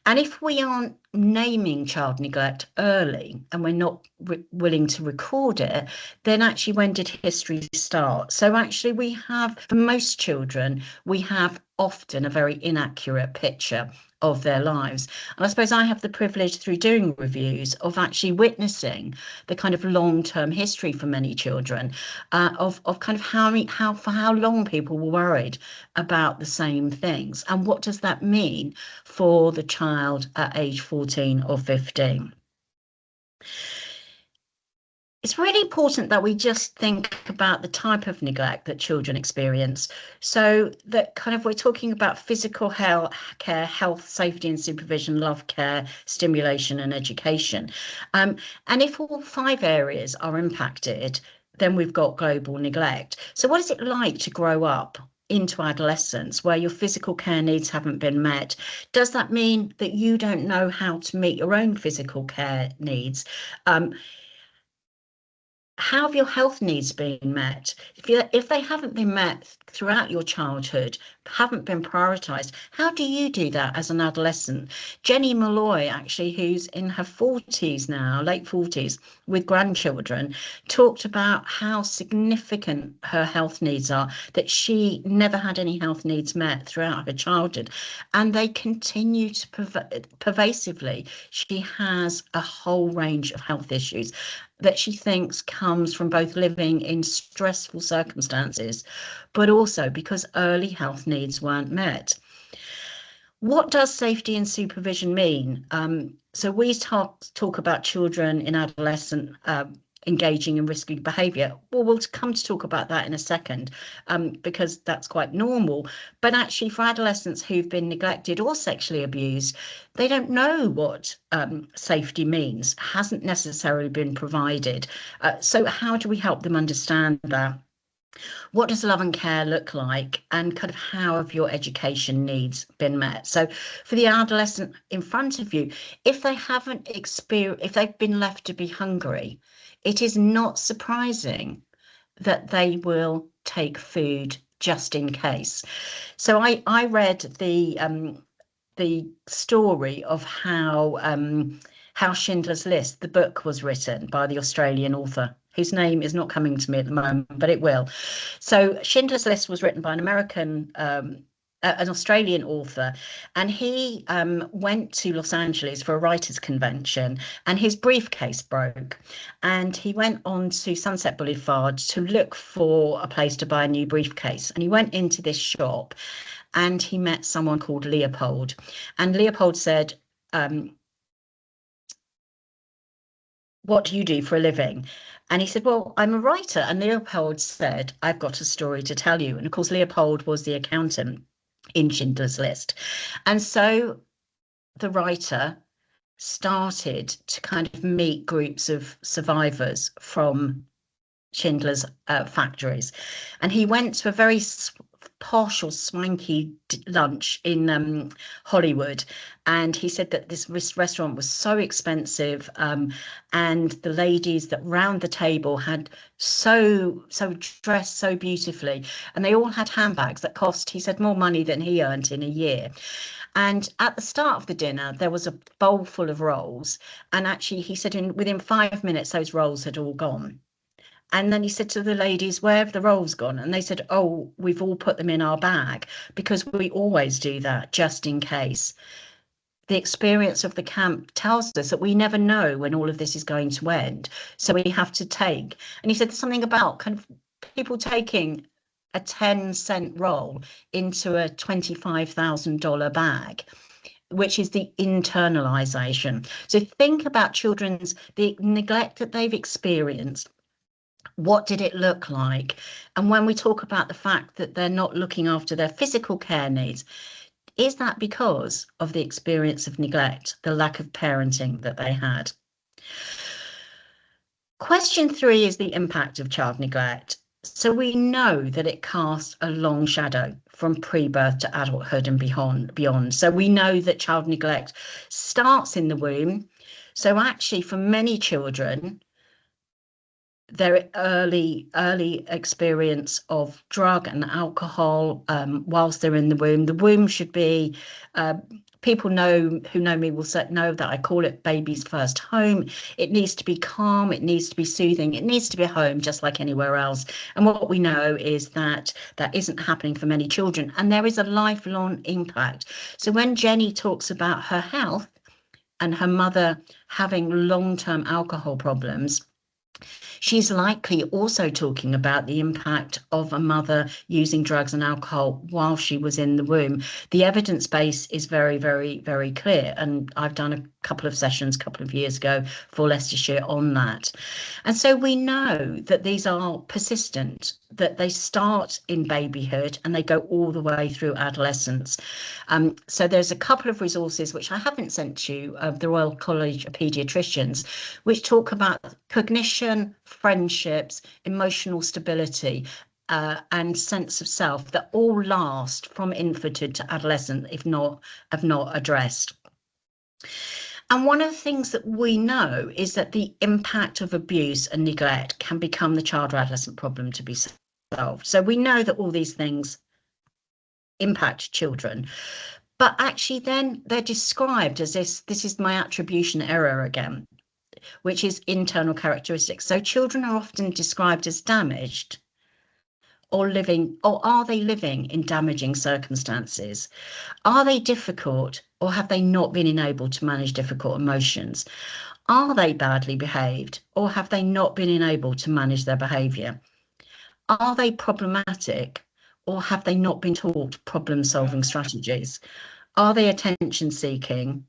[SPEAKER 2] And if we aren't naming child neglect early and we're not willing to record it, then actually, when did history start? So actually, we have, for most children, we have often a very inaccurate picture of their lives. And I suppose I have the privilege, through doing reviews, of actually witnessing the kind of long-term history for many children, of kind of for how long people were worried about the same things, and what does that mean for the child at age 14 or 15. It's really important that we just think about the type of neglect that children experience. So that kind of, we're talking about physical care, health, safety and supervision, love, care, stimulation and education. And if all 5 areas are impacted, then we've got global neglect. So what is it like to grow up into adolescence where your physical care needs haven't been met? Does that mean that you don't know how to meet your own physical care needs? How have your health needs been met? If they haven't been met throughout your childhood, haven't been prioritized. How do you do that as an adolescent? Jenny Malloy, actually, who's in her 40s now, late 40s, with grandchildren, talked about how significant her health needs are, that she never had any health needs met throughout her childhood, and they continue to pervasively. She has a whole range of health issues that she thinks comes from both living in stressful circumstances, but also because early health needs weren't met. What does safety and supervision mean? So we talk about children in adolescent engaging in risky behaviour. Well, we'll come to talk about that in a second, because that's quite normal. But actually, for adolescents who've been neglected or sexually abused, they don't know what safety means, hasn't necessarily been provided. So how do we help them understand that? What does love and care look like, and kind of how have your education needs been met? So for the adolescent in front of you, if they haven't experienced, if they've been left to be hungry, it is not surprising that they will take food just in case. So I read the story of how Schindler's List, the book, was written by the Australian author, whose name is not coming to me at the moment, but it will. So Schindler's List was written by an Australian author, and he went to Los Angeles for a writers' convention, and his briefcase broke, and he went on to Sunset Boulevard to look for a place to buy a new briefcase, and he went into this shop, and he met someone called Leopold, and Leopold said, what do you do for a living? And he said, well, I'm a writer. And Leopold said, I've got a story to tell you. And of course, Leopold was the accountant in Schindler's List. And so the writer started to kind of meet groups of survivors from Schindler's factories. And he went to a very posh or swanky lunch in Hollywood, and he said that this restaurant was so expensive, and the ladies that round the table had so dressed so beautifully, and they all had handbags that cost, he said, more money than he earned in a year. And at the start of the dinner, there was a bowl full of rolls, and actually he said within 5 minutes those rolls had all gone. And then he said to the ladies, where have the rolls gone? And they said, oh, we've all put them in our bag, because we always do that just in case. The experience of the camp tells us that we never know when all of this is going to end. So we have to take. And he said there's something about kind of people taking a 10-cent roll into a $25,000 bag, which is the internalization. So think about the neglect that they've experienced. What did it look like? And when we talk about the fact that they're not looking after their physical care needs, is that because of the experience of neglect, the lack of parenting that they had? Question 3 is the impact of child neglect. So we know that it casts a long shadow from pre-birth to adulthood and beyond. So we know that child neglect starts in the womb. So actually, for many children, their early experience of drug and alcohol whilst they're in the womb should be, people who know me will know that I call it baby's first home. It needs to be calm, it needs to be soothing, it needs to be a home just like anywhere else. And what we know is that that isn't happening for many children, and there is a lifelong impact. So when Jenny talks about her health and her mother having long-term alcohol problems, she's likely also talking about the impact of a mother using drugs and alcohol while she was in the womb. The evidence base is very, very, very clear. And I've done a couple of sessions a couple of years ago for Leicestershire on that. And so we know that these are persistent, that they start in babyhood and they go all the way through adolescence. So there's a couple of resources which I haven't sent you, of the Royal College of Paediatricians, which talk about cognition, friendships, emotional stability, and sense of self, that all last from infanthood to adolescent if not addressed. And one of the things that we know is that the impact of abuse and neglect can become the child or adolescent problem to be solved. So we know that all these things impact children. But actually then they're described as this is my attribution error again, which is internal characteristics. So children are often described as damaged or are they living in damaging circumstances? Are they difficult, or have they not been enabled to manage difficult emotions? Are they badly behaved, or have they not been enabled to manage their behaviour? Are they problematic, or have they not been taught problem-solving strategies? Are they attention-seeking,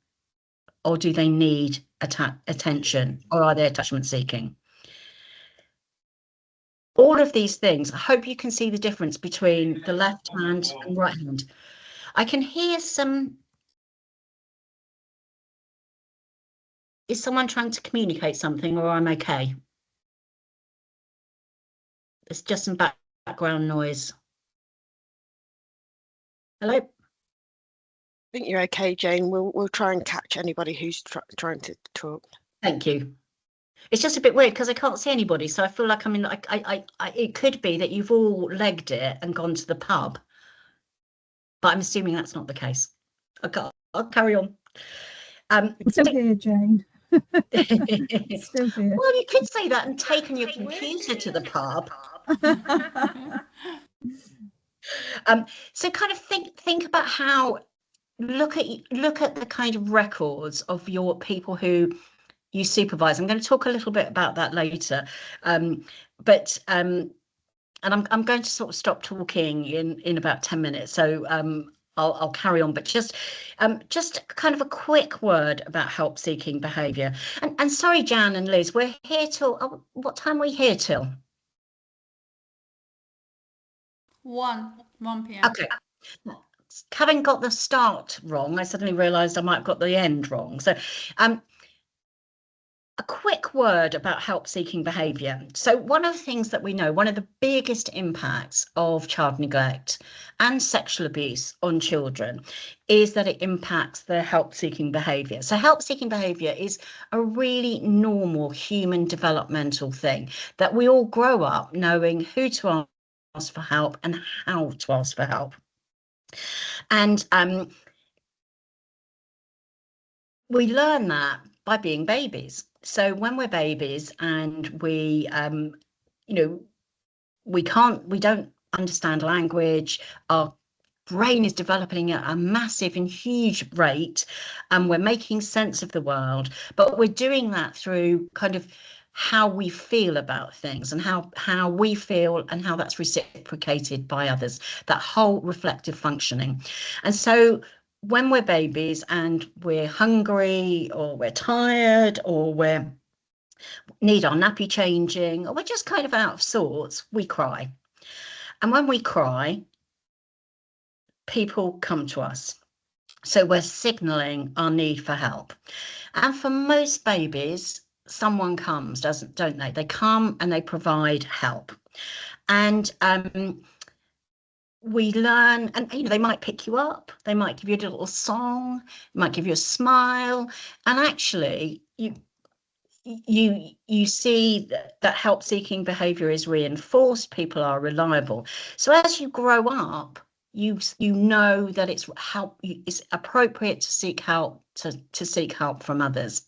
[SPEAKER 2] or do they need attention, or are they attachment-seeking? All of these things, I hope you can see the difference between the left hand and right hand. I can hear is someone trying to communicate something, or I'm okay? It's just some background noise. Hello?
[SPEAKER 3] I think you're okay, Jane. We'll try and catch anybody who's trying to talk.
[SPEAKER 2] Thank you. It's just a bit weird because I can't see anybody, so I feel like it could be that you've all legged it and gone to the pub, but I'm assuming that's not the case. I'll carry on.
[SPEAKER 1] I'm still here, Jane. Still here.
[SPEAKER 2] Well, you could say that and taken your computer to the pub. So kind of think about how look at the kind of records of your people who you supervise. I'm going to talk a little bit about that later, and I'm going to sort of stop talking in about 10 minutes. So I'll carry on, but just kind of a quick word about help-seeking behaviour. And sorry, Jan and Liz, we're here till what time are we here till?
[SPEAKER 4] 1 p.m.
[SPEAKER 2] Okay. Having got the start wrong, I suddenly realised I might have got the end wrong. So a quick word about help-seeking behaviour. So one of the things that we know, one of the biggest impacts of child neglect and sexual abuse on children is that it impacts their help-seeking behaviour. So help-seeking behaviour is a really normal human developmental thing that we all grow up knowing who to ask for help and how to ask for help. And we learn that by being babies. So when we're babies and we don't understand language, our brain is developing at a massive and huge rate, and we're making sense of the world, but we're doing that through kind of how we feel about things and how we feel and how that's reciprocated by others, that whole reflective functioning. And so when we're babies and we're hungry or we're tired or we need our nappy changing or we're just kind of out of sorts, we cry. And when we cry, people come to us. So we're signalling our need for help. And for most babies, someone comes, don't they? They come and they provide help. And we learn, and they might pick you up, they might give you a little song, might give you a smile, and actually you see that help-seeking behaviour is reinforced, people are reliable. So as you grow up, you know that it's appropriate to seek help, to seek help from others.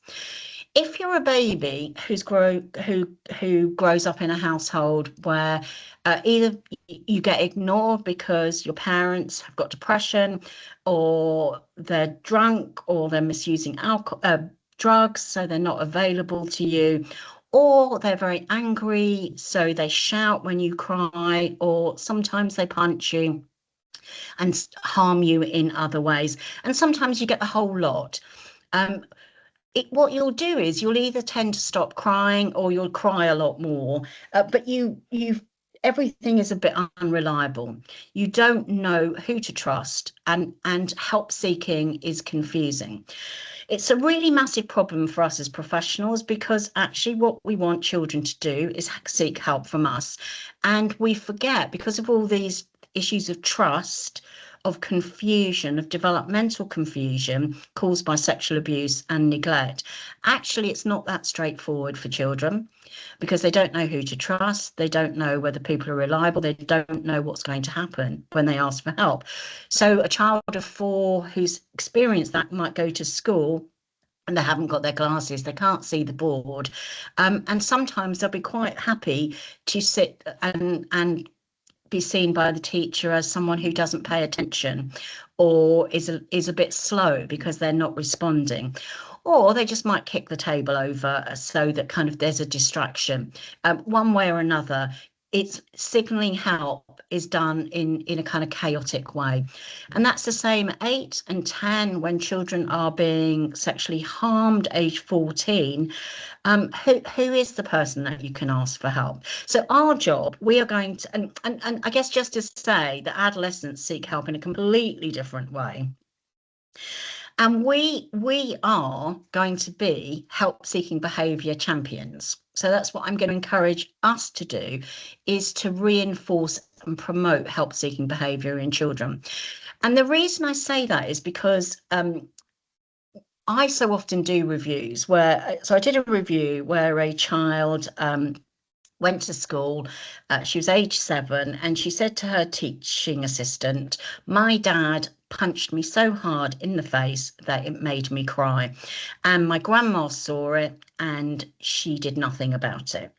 [SPEAKER 2] If you're a baby who grows up in a household where either you get ignored because your parents have got depression, or they're drunk, or they're misusing drugs, so they're not available to you, or they're very angry, so they shout when you cry, or sometimes they punch you and harm you in other ways, and sometimes you get the whole lot. What you'll do is you'll either tend to stop crying or you'll cry a lot more, but everything is a bit unreliable. You don't know who to trust, and help seeking is confusing. It's a really massive problem for us as professionals, because actually what we want children to do is seek help from us. And we forget, because of all these issues of trust, of confusion, of developmental confusion caused by sexual abuse and neglect. Actually, it's not that straightforward for children, because they don't know who to trust. They don't know whether people are reliable. They don't know what's going to happen when they ask for help. So a child of 4 who's experienced that might go to school and they haven't got their glasses, they can't see the board. And sometimes they'll be quite happy to sit and be seen by the teacher as someone who doesn't pay attention or is a bit slow because they're not responding. Or they just might kick the table over so that kind of there's a distraction. One way or another, it's signaling help is done in a kind of chaotic way. And that's the same at 8 and 10 when children are being sexually harmed, age 14. Who is the person that you can ask for help? So our job, we are going to, and I guess just to say that adolescents seek help in a completely different way. And we are going to be help-seeking behaviour champions. So that's what I'm going to encourage us to do, is to reinforce and promote help-seeking behaviour in children. And the reason I say that is because I so often do reviews so I did a review where a child went to school. She was age 7, and she said to her teaching assistant, "My dad punched me so hard in the face that it made me cry. And my grandma saw it and she did nothing about it."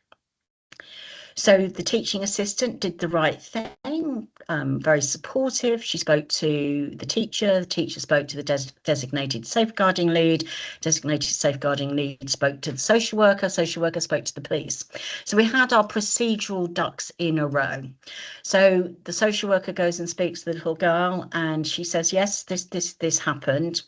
[SPEAKER 2] So the teaching assistant did the right thing, very supportive. She spoke to the teacher spoke to the designated safeguarding lead spoke to the social worker spoke to the police. So we had our procedural ducks in a row. So the social worker goes and speaks to the little girl and she says, yes, this happened.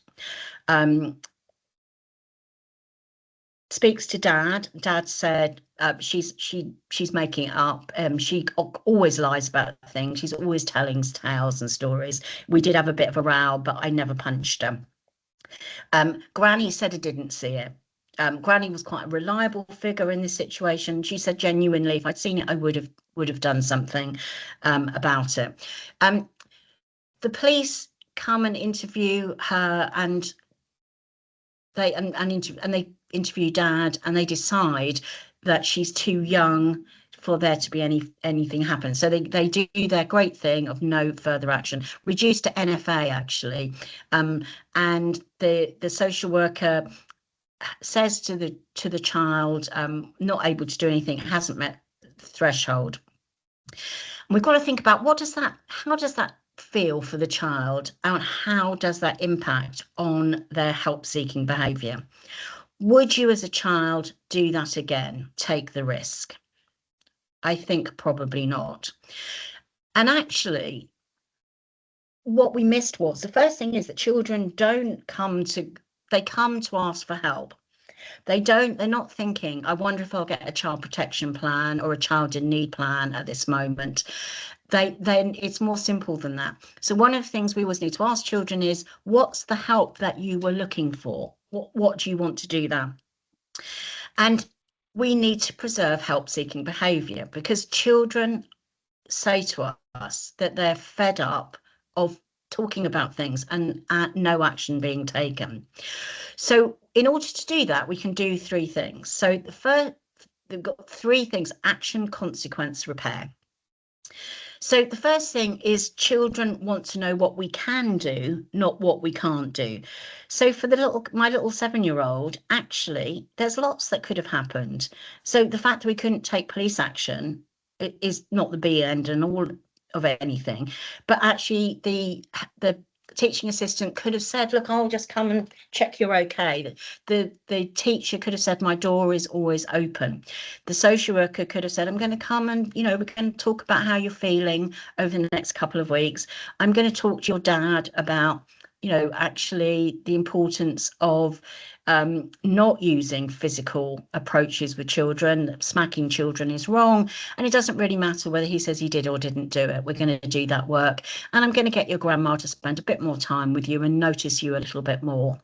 [SPEAKER 2] Speaks to dad. Dad said she's making it up. She always lies about things. She's always telling tales and stories. We did have a bit of a row, but I never punched her. Granny said I didn't see it. Granny was quite a reliable figure in this situation. She said genuinely, if I'd seen it, I would have done something about it. The police come and interview her, and they interview dad, and they decide that she's too young for there to be anything happen. So they do their great thing of no further action, reduced to NFA actually. And the social worker says to the child, not able to do anything, hasn't met the threshold. And we've got to think about how does that feel for the child, and how does that impact on their help-seeking behaviour? Would you as a child do that again, take the risk? I think probably not. And actually, what we missed was, the first thing is that children they come to ask for help. They're not thinking, I wonder if I'll get a child protection plan or a child in need plan at this moment. Then it's more simple than that. So one of the things we always need to ask children is, what's the help that you were looking for? What do you want to do there? And we need to preserve help-seeking behaviour, because children say to us that they're fed up of talking about things and no action being taken. So in order to do that, we can do 3 things. So the first, they've got 3 things: action, consequence, repair. So the first thing is, children want to know what we can do, not what we can't do. So for my little 7-year-old, actually, there's lots that could have happened. So the fact that we couldn't take police action is not the be end and all of anything, but actually the teaching assistant could have said, look, I'll just come and check you're okay. The teacher could have said, my door is always open. The social worker could have said, I'm going to come and, we can talk about how you're feeling over the next couple of weeks. I'm going to talk to your dad about, actually the importance of not using physical approaches with children. Smacking children is wrong, and it doesn't really matter whether he says he did or didn't do it. We're going to do that work, and I'm going to get your grandma to spend a bit more time with you and notice you a little bit more.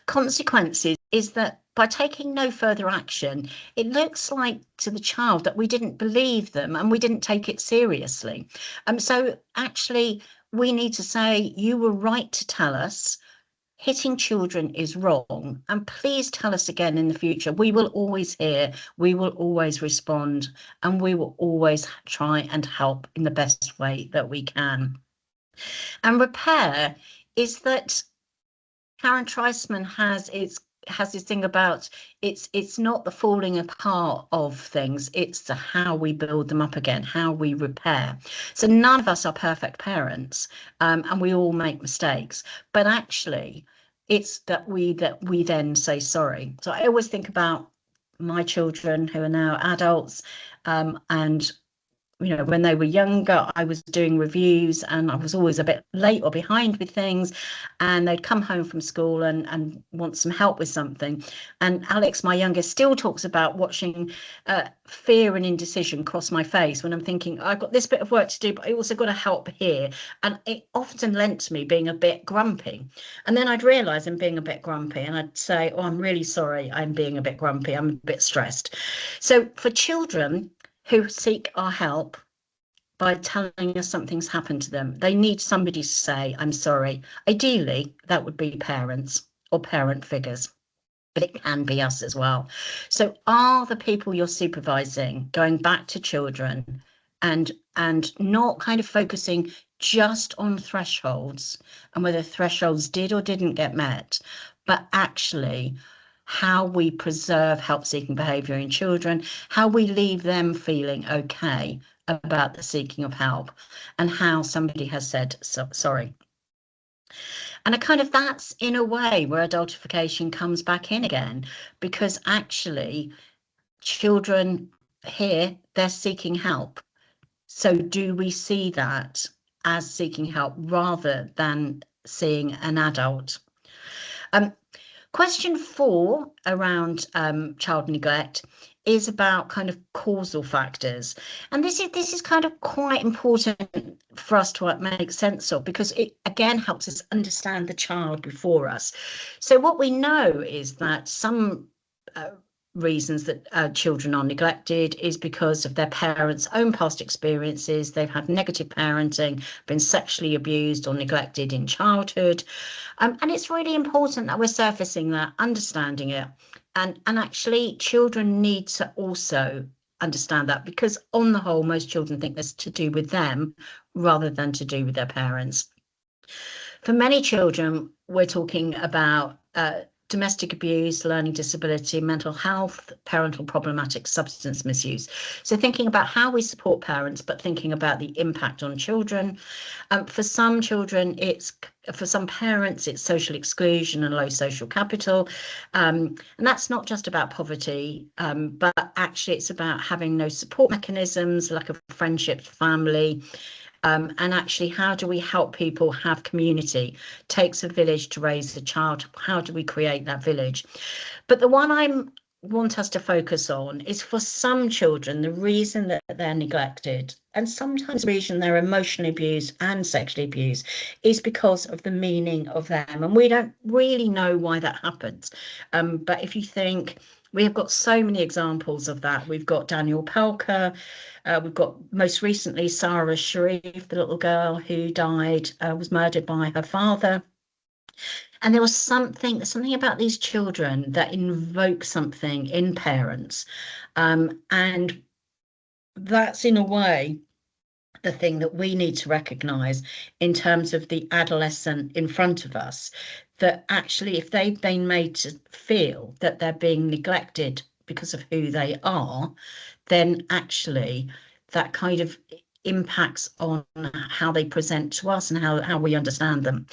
[SPEAKER 2] Consequences is that by taking no further action, it looks like to the child that we didn't believe them and we didn't take it seriously. So actually, we need to say, you were right to tell us hitting children is wrong, and please tell us again in the future. We will always hear, we will always respond, and we will always try and help in the best way that we can. And repair is that Karen Treisman has this thing about it's not the falling apart of things, it's the how we build them up again, how we repair. So none of us are perfect parents, and we all make mistakes, but actually it's that we then say sorry. So I always think about my children who are now adults, and you know, when they were younger, I was doing reviews and I was always a bit late or behind with things, and they'd come home from school and want some help with something. And Alex, my youngest, still talks about watching fear and indecision cross my face when I'm thinking, I've got this bit of work to do, but I also got to help here. And it often lent to me being a bit grumpy. And then I'd realise I'm being a bit grumpy and I'd say, oh, I'm really sorry, I'm being a bit grumpy, I'm a bit stressed. So for children who seek our help by telling us something's happened to them, they need somebody to say, I'm sorry. Ideally, that would be parents or parent figures, but it can be us as well. So are the people you're supervising going back to children and not kind of focusing just on thresholds and whether thresholds did or didn't get met, but actually how we preserve help-seeking behaviour in children, how we leave them feeling okay about the seeking of help, and how somebody has said sorry. And that's in a way where adultification comes back in again, because actually children here, they're seeking help. So do we see that as seeking help rather than seeing an adult? Question 4 around child neglect is about kind of causal factors. And this is kind of quite important for us to make sense of, because it again helps us understand the child before us. So what we know is that some reasons that children are neglected is because of their parents' own past experiences. They've had negative parenting, been sexually abused or neglected in childhood. And it's really important that we're surfacing that, understanding it. And actually, children need to also understand that, because on the whole, most children think this to do with them rather than to do with their parents. For many children, we're talking about domestic abuse, learning disability, mental health, parental problematic, substance misuse. So thinking about how we support parents, but thinking about the impact on children. For some children, for some parents, it's social exclusion and low social capital. And that's not just about poverty, but actually it's about having no support mechanisms, lack of friendship, family. And actually, how do we help people have community? Takes a village to raise a child. How do we create that village? But the one I want us to focus on is, for some children, the reason that they're neglected, and sometimes the reason they're emotionally abused and sexually abused, is because of the meaning of them. And we don't really know why that happens. But if you think, we have got so many examples of that. We've got Daniel Pelker. We've got most recently Sarah Sharif, the little girl who died, was murdered by her father. And there was something about these children that invoke something in parents. And that's in a way the thing that we need to recognise in terms of the adolescent in front of us, that actually if they've been made to feel that they're being neglected because of who they are, then actually that kind of impacts on how they present to us and how we understand them.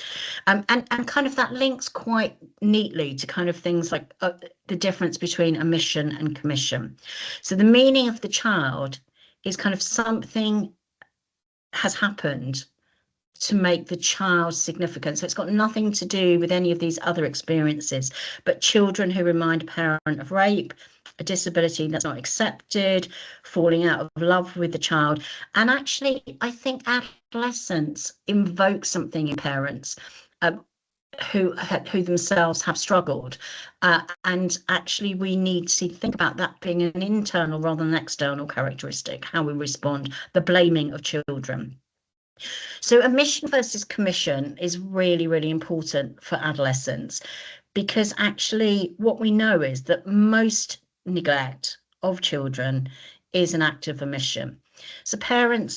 [SPEAKER 2] And kind of that links quite neatly to kind of things like the difference between omission and commission. So the meaning of the child is kind of something has happened to make the child significant. So it's got nothing to do with any of these other experiences, but children who remind a parent of rape, a disability that's not accepted, falling out of love with the child. And actually, I think adolescents invoke something in parents who themselves have struggled. And actually, we need to think about that being an internal rather than external characteristic, how we respond, the blaming of children. So omission versus commission is really, really important for adolescents, because actually what we know is that most neglect of children is an act of omission. So parent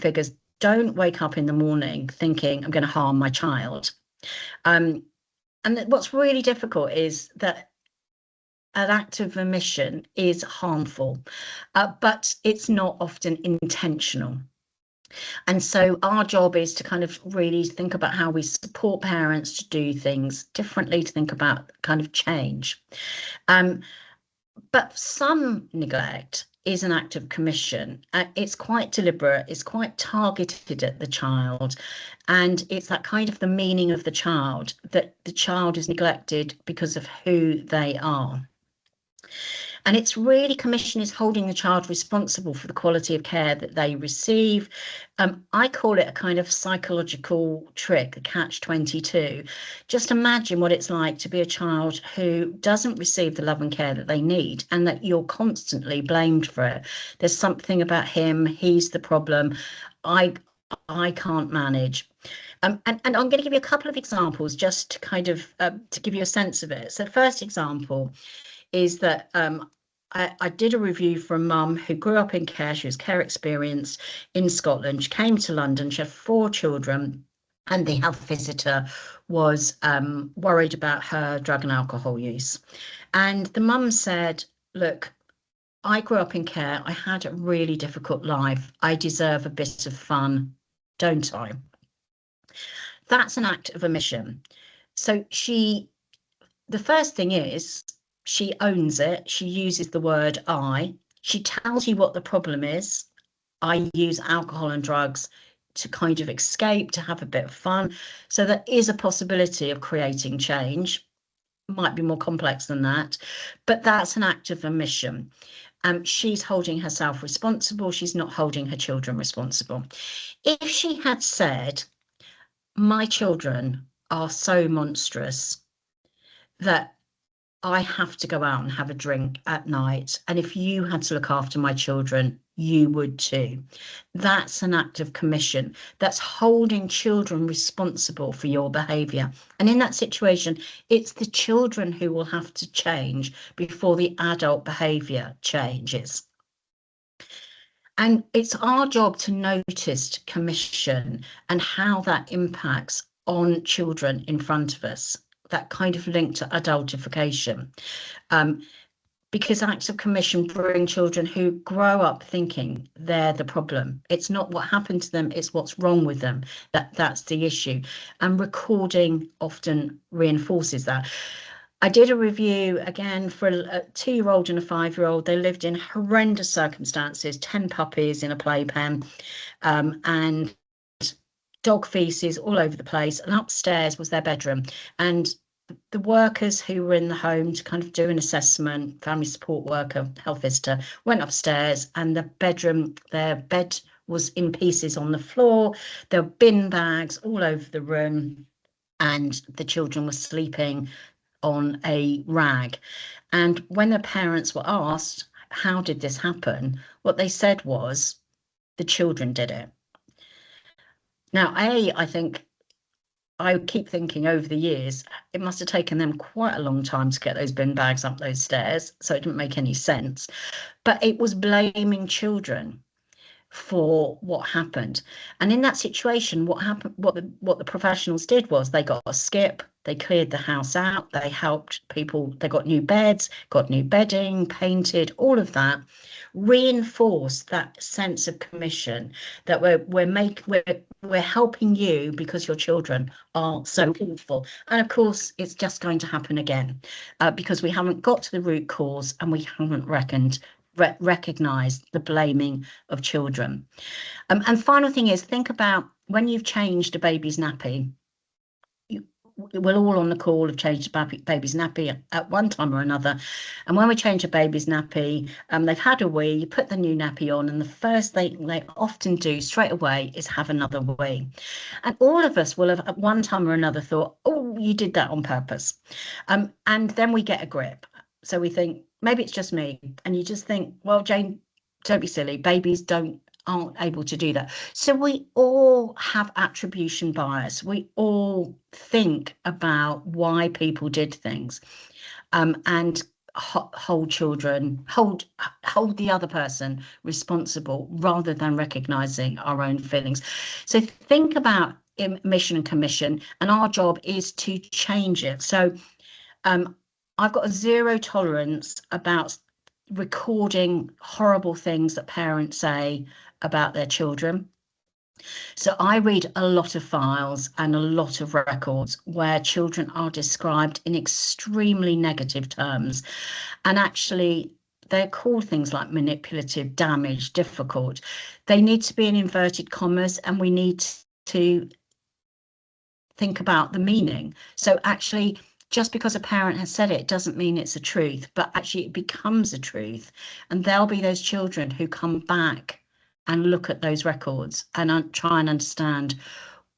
[SPEAKER 2] figures don't wake up in the morning thinking, I'm going to harm my child. And what's really difficult is that an act of omission is harmful, but it's not often intentional. And so our job is to kind of really think about how we support parents to do things differently, to think about kind of change. But some neglect is an act of commission. It's quite deliberate, it's quite targeted at the child, and it's that kind of the meaning of the child, that the child is neglected because of who they are. And it's really, commission is holding the child responsible for the quality of care that they receive. I call it a kind of psychological trick, the catch-22. Just imagine what it's like to be a child who doesn't receive the love and care that they need, and that you're constantly blamed for it. There's something about him, he's the problem, I can't manage. And I'm going to give you a couple of examples just to kind of to give you a sense of it. So the first example is that I did a review for a mum who grew up in care. She was care experienced in Scotland. She came to London. She had 4 children, and the health visitor was worried about her drug and alcohol use. And the mum said, look, I grew up in care. I had a really difficult life. I deserve a bit of fun, don't I? That's an act of omission. So the first thing is, she owns it. She uses the word I. She tells you what the problem is. I use alcohol and drugs to kind of escape, to have a bit of fun. So there is a possibility of creating change. Might be more complex than that, but that's an act of omission. She's holding herself responsible. She's not holding her children responsible. If she had said, my children are so monstrous that I have to go out and have a drink at night, and if you had to look after my children, you would too. That's an act of commission. That's holding children responsible for your behaviour. And in that situation, it's the children who will have to change before the adult behaviour changes. And it's our job to notice commission and how that impacts on children in front of us. That kind of link to adultification, because acts of commission bring children who grow up thinking they're the problem. It's not what happened to them, it's what's wrong with them. That's the issue. And recording often reinforces that. I did a review again for a 2-year-old and a 5-year-old. They lived in horrendous circumstances, 10 puppies in a playpen, and dog feces all over the place, and upstairs was their bedroom. And the workers who were in the home to kind of do an assessment, family support worker, health visitor, went upstairs, and their bed was in pieces on the floor. There were bin bags all over the room, and the children were sleeping on a rag. And when the parents were asked, how did this happen? What they said was, the children did it. Now, I think, I keep thinking over the years, it must have taken them quite a long time to get those bin bags up those stairs, so it didn't make any sense. But it was blaming children for what happened. And in that situation, what happened, what the professionals did was they got a skip, they cleared the house out, they helped people, they got new beds, got new bedding, painted, all of that, reinforced that sense of commission, that we're helping you because your children are so awful. And of course, it's just going to happen again, because we haven't got to the root cause, and we haven't recognized the blaming of children. And final thing is, think about when you've changed a baby's nappy. We're all on the call have changed a baby's nappy at one time or another. And when we change a baby's nappy, they've had a wee, you put the new nappy on, and the first thing they often do straight away is have another wee. And all of us will have at one time or another thought, oh, you did that on purpose. And then we get a grip. So we think, maybe it's just me. And you just think, well, Jane, don't be silly. Babies don't aren't able to do that. So we all have attribution bias. We all think about why people did things, and hold the other person responsible rather than recognizing our own feelings. So think about mission and commission, and our job is to change it. So I've got a zero tolerance about recording horrible things that parents say about their children. So I read a lot of files and a lot of records where children are described in extremely negative terms, and actually they're called things like manipulative, damaged, difficult. They need to be in inverted commas, and we need to think about the meaning. So actually, just because a parent has said it doesn't mean it's a truth, but actually it becomes a truth. And there'll be those children who come back and look at those records and try and understand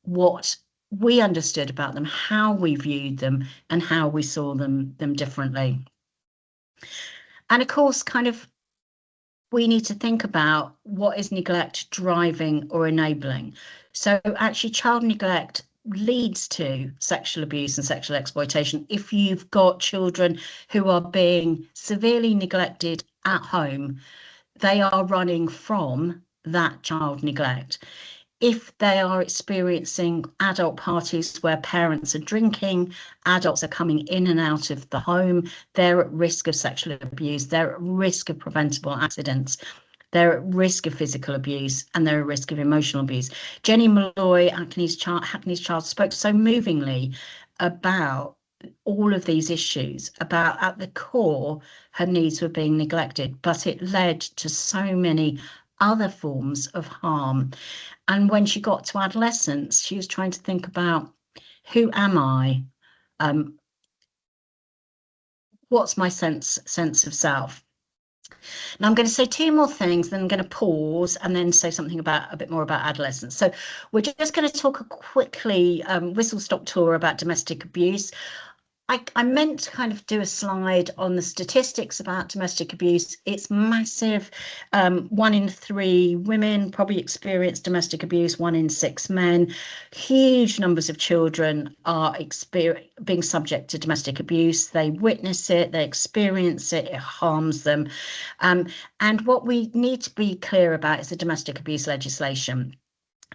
[SPEAKER 2] what we understood about them, how we viewed them, and how we saw them differently. And of course, kind of, we need to think about what is neglect driving or enabling. So actually, child neglect leads to sexual abuse and sexual exploitation. If you've got children who are being severely neglected at home, they are running from that child neglect. If they are experiencing adult parties where parents are drinking, adults are coming in and out of the home, they're at risk of sexual abuse, they're at risk of preventable accidents, they're at risk of physical abuse, and they're at risk of emotional abuse. Jenny Malloy, Hackney's Child, spoke so movingly about all of these issues, about at the core her needs were being neglected, but it led to so many other forms of harm. And when she got to adolescence, she was trying to think about, who am I? What's my sense of self? Now I'm going to say two more things, then I'm going to pause and then say something about a bit more about adolescence. So we're just going to talk a quickly whistle-stop tour about domestic abuse. I meant to kind of do a slide on the statistics about domestic abuse. It's massive. 1 in 3 women probably experience domestic abuse, 1 in 6 men. Huge numbers of children are being subject to domestic abuse. They witness it, they experience it, it harms them. And what we need to be clear about is the domestic abuse legislation.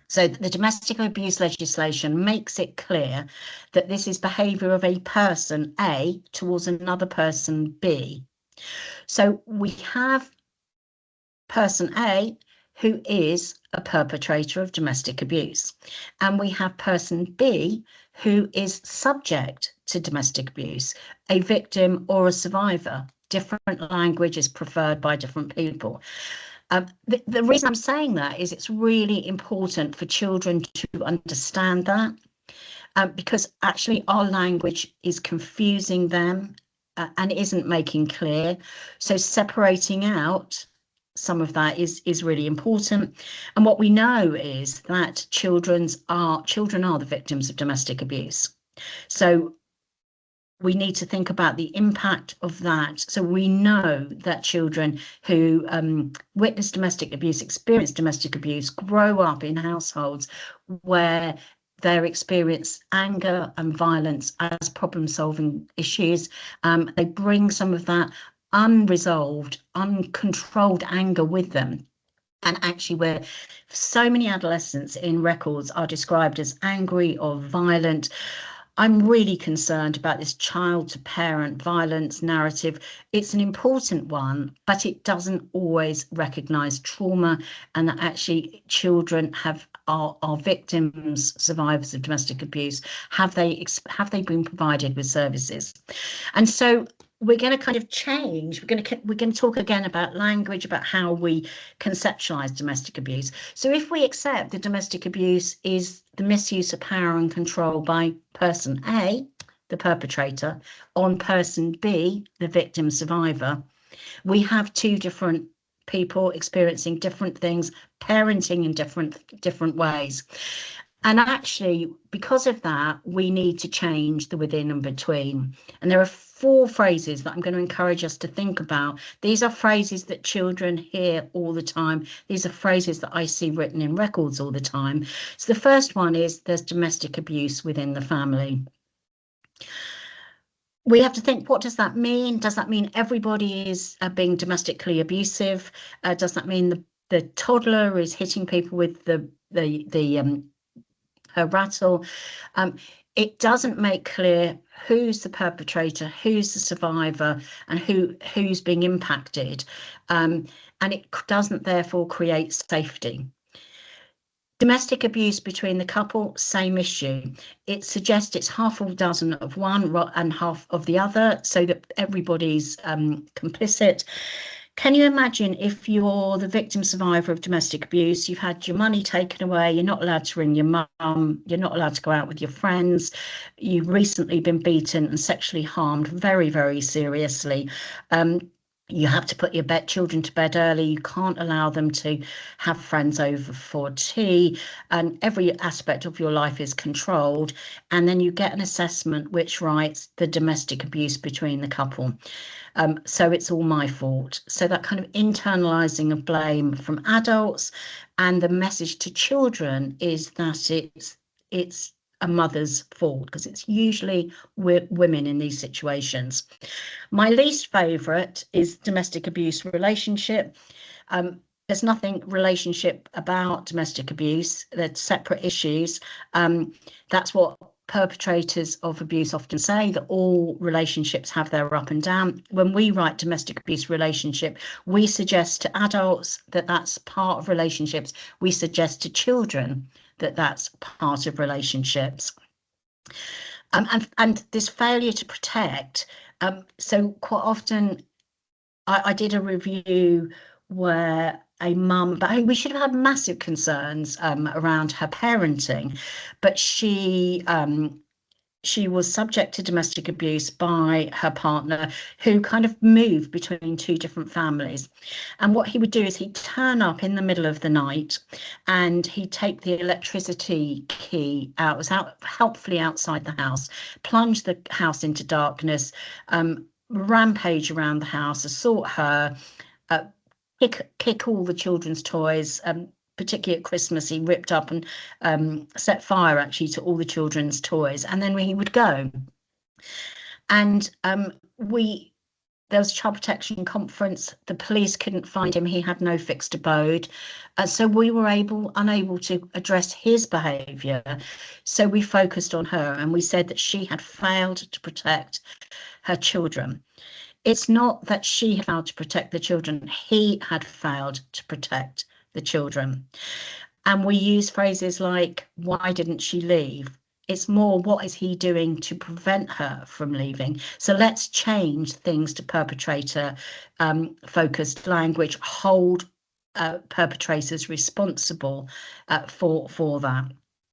[SPEAKER 2] So the domestic abuse legislation makes it clear that this is behaviour of a person A towards another person B. So we have person A who is a perpetrator of domestic abuse, and we have person B who is subject to domestic abuse, a victim or a survivor. Different language is preferred by different people. The reason I'm saying that is it's really important for children to understand that, because actually our language is confusing them and isn't making clear. So separating out some of that is really important. And what we know is that children are the victims of domestic abuse. So we need to think about the impact of that. So we know that children who witness domestic abuse, experience domestic abuse, grow up in households where they experience anger and violence as problem-solving issues. They bring some of that unresolved, uncontrolled anger with them. And actually, where so many adolescents in records are described as angry or violent, I'm really concerned about this child to parent violence narrative. It's an important one, but it doesn't always recognise trauma, and that actually children are victims, survivors of domestic abuse. Have they been provided with services? And so we're going to kind of change. We're going to talk again about language, about how we conceptualize domestic abuse. So if we accept that domestic abuse is the misuse of power and control by person A, the perpetrator, on person B, the victim survivor, we have two different people experiencing different things, parenting in different ways. And actually, because of that, we need to change the within and between. And there are 4 phrases that I'm going to encourage us to think about. These are phrases that children hear all the time. These are phrases that I see written in records all the time. So the first one is there's domestic abuse within the family. We have to think, what does that mean? Does that mean everybody is being domestically abusive? Does that mean the toddler is hitting people with her rattle? It doesn't make clear who's the perpetrator, who's the survivor, and who's being impacted, and it doesn't therefore create safety. Domestic abuse between the couple, same issue. It suggests it's half a dozen of one and half of the other, so that everybody's complicit. Can you imagine if you're the victim survivor of domestic abuse, you've had your money taken away, you're not allowed to ring your mum, you're not allowed to go out with your friends, you've recently been beaten and sexually harmed very, very seriously. You have to put your children to bed early. You can't allow them to have friends over for tea, and every aspect of your life is controlled. And then you get an assessment which writes the domestic abuse between the couple. So it's all my fault. So that kind of internalizing of blame from adults, and the message to children is that it's a mother's fault, because it's usually women in these situations. My least favourite is domestic abuse relationship. There's nothing relationship about domestic abuse. They're separate issues. That's what perpetrators of abuse often say, that all relationships have their up and down. When we write domestic abuse relationship, we suggest to adults that that's part of relationships. We suggest to children that that's part of relationships. And this failure to protect. So quite often, I did a review where a mum, but we should have had massive concerns around her parenting, but she was subject to domestic abuse by her partner, who kind of moved between 2 different families. And what he would do is he'd turn up in the middle of the night, and he'd take the electricity key out, it was helpfully outside the house, plunge the house into darkness, rampage around the house, assault her, kick all the children's toys, particularly at Christmas. He ripped up and set fire actually to all the children's toys, and then he would go. And there was a child protection conference. The police couldn't find him. He had no fixed abode. So we were unable to address his behaviour. So we focused on her, and we said that she had failed to protect her children. It's not that she had failed to protect the children. He had failed to protect the children. And we use phrases like, why didn't she leave? It's more, what is he doing to prevent her from leaving? So let's change things to perpetrator focused language, hold perpetrators responsible for that.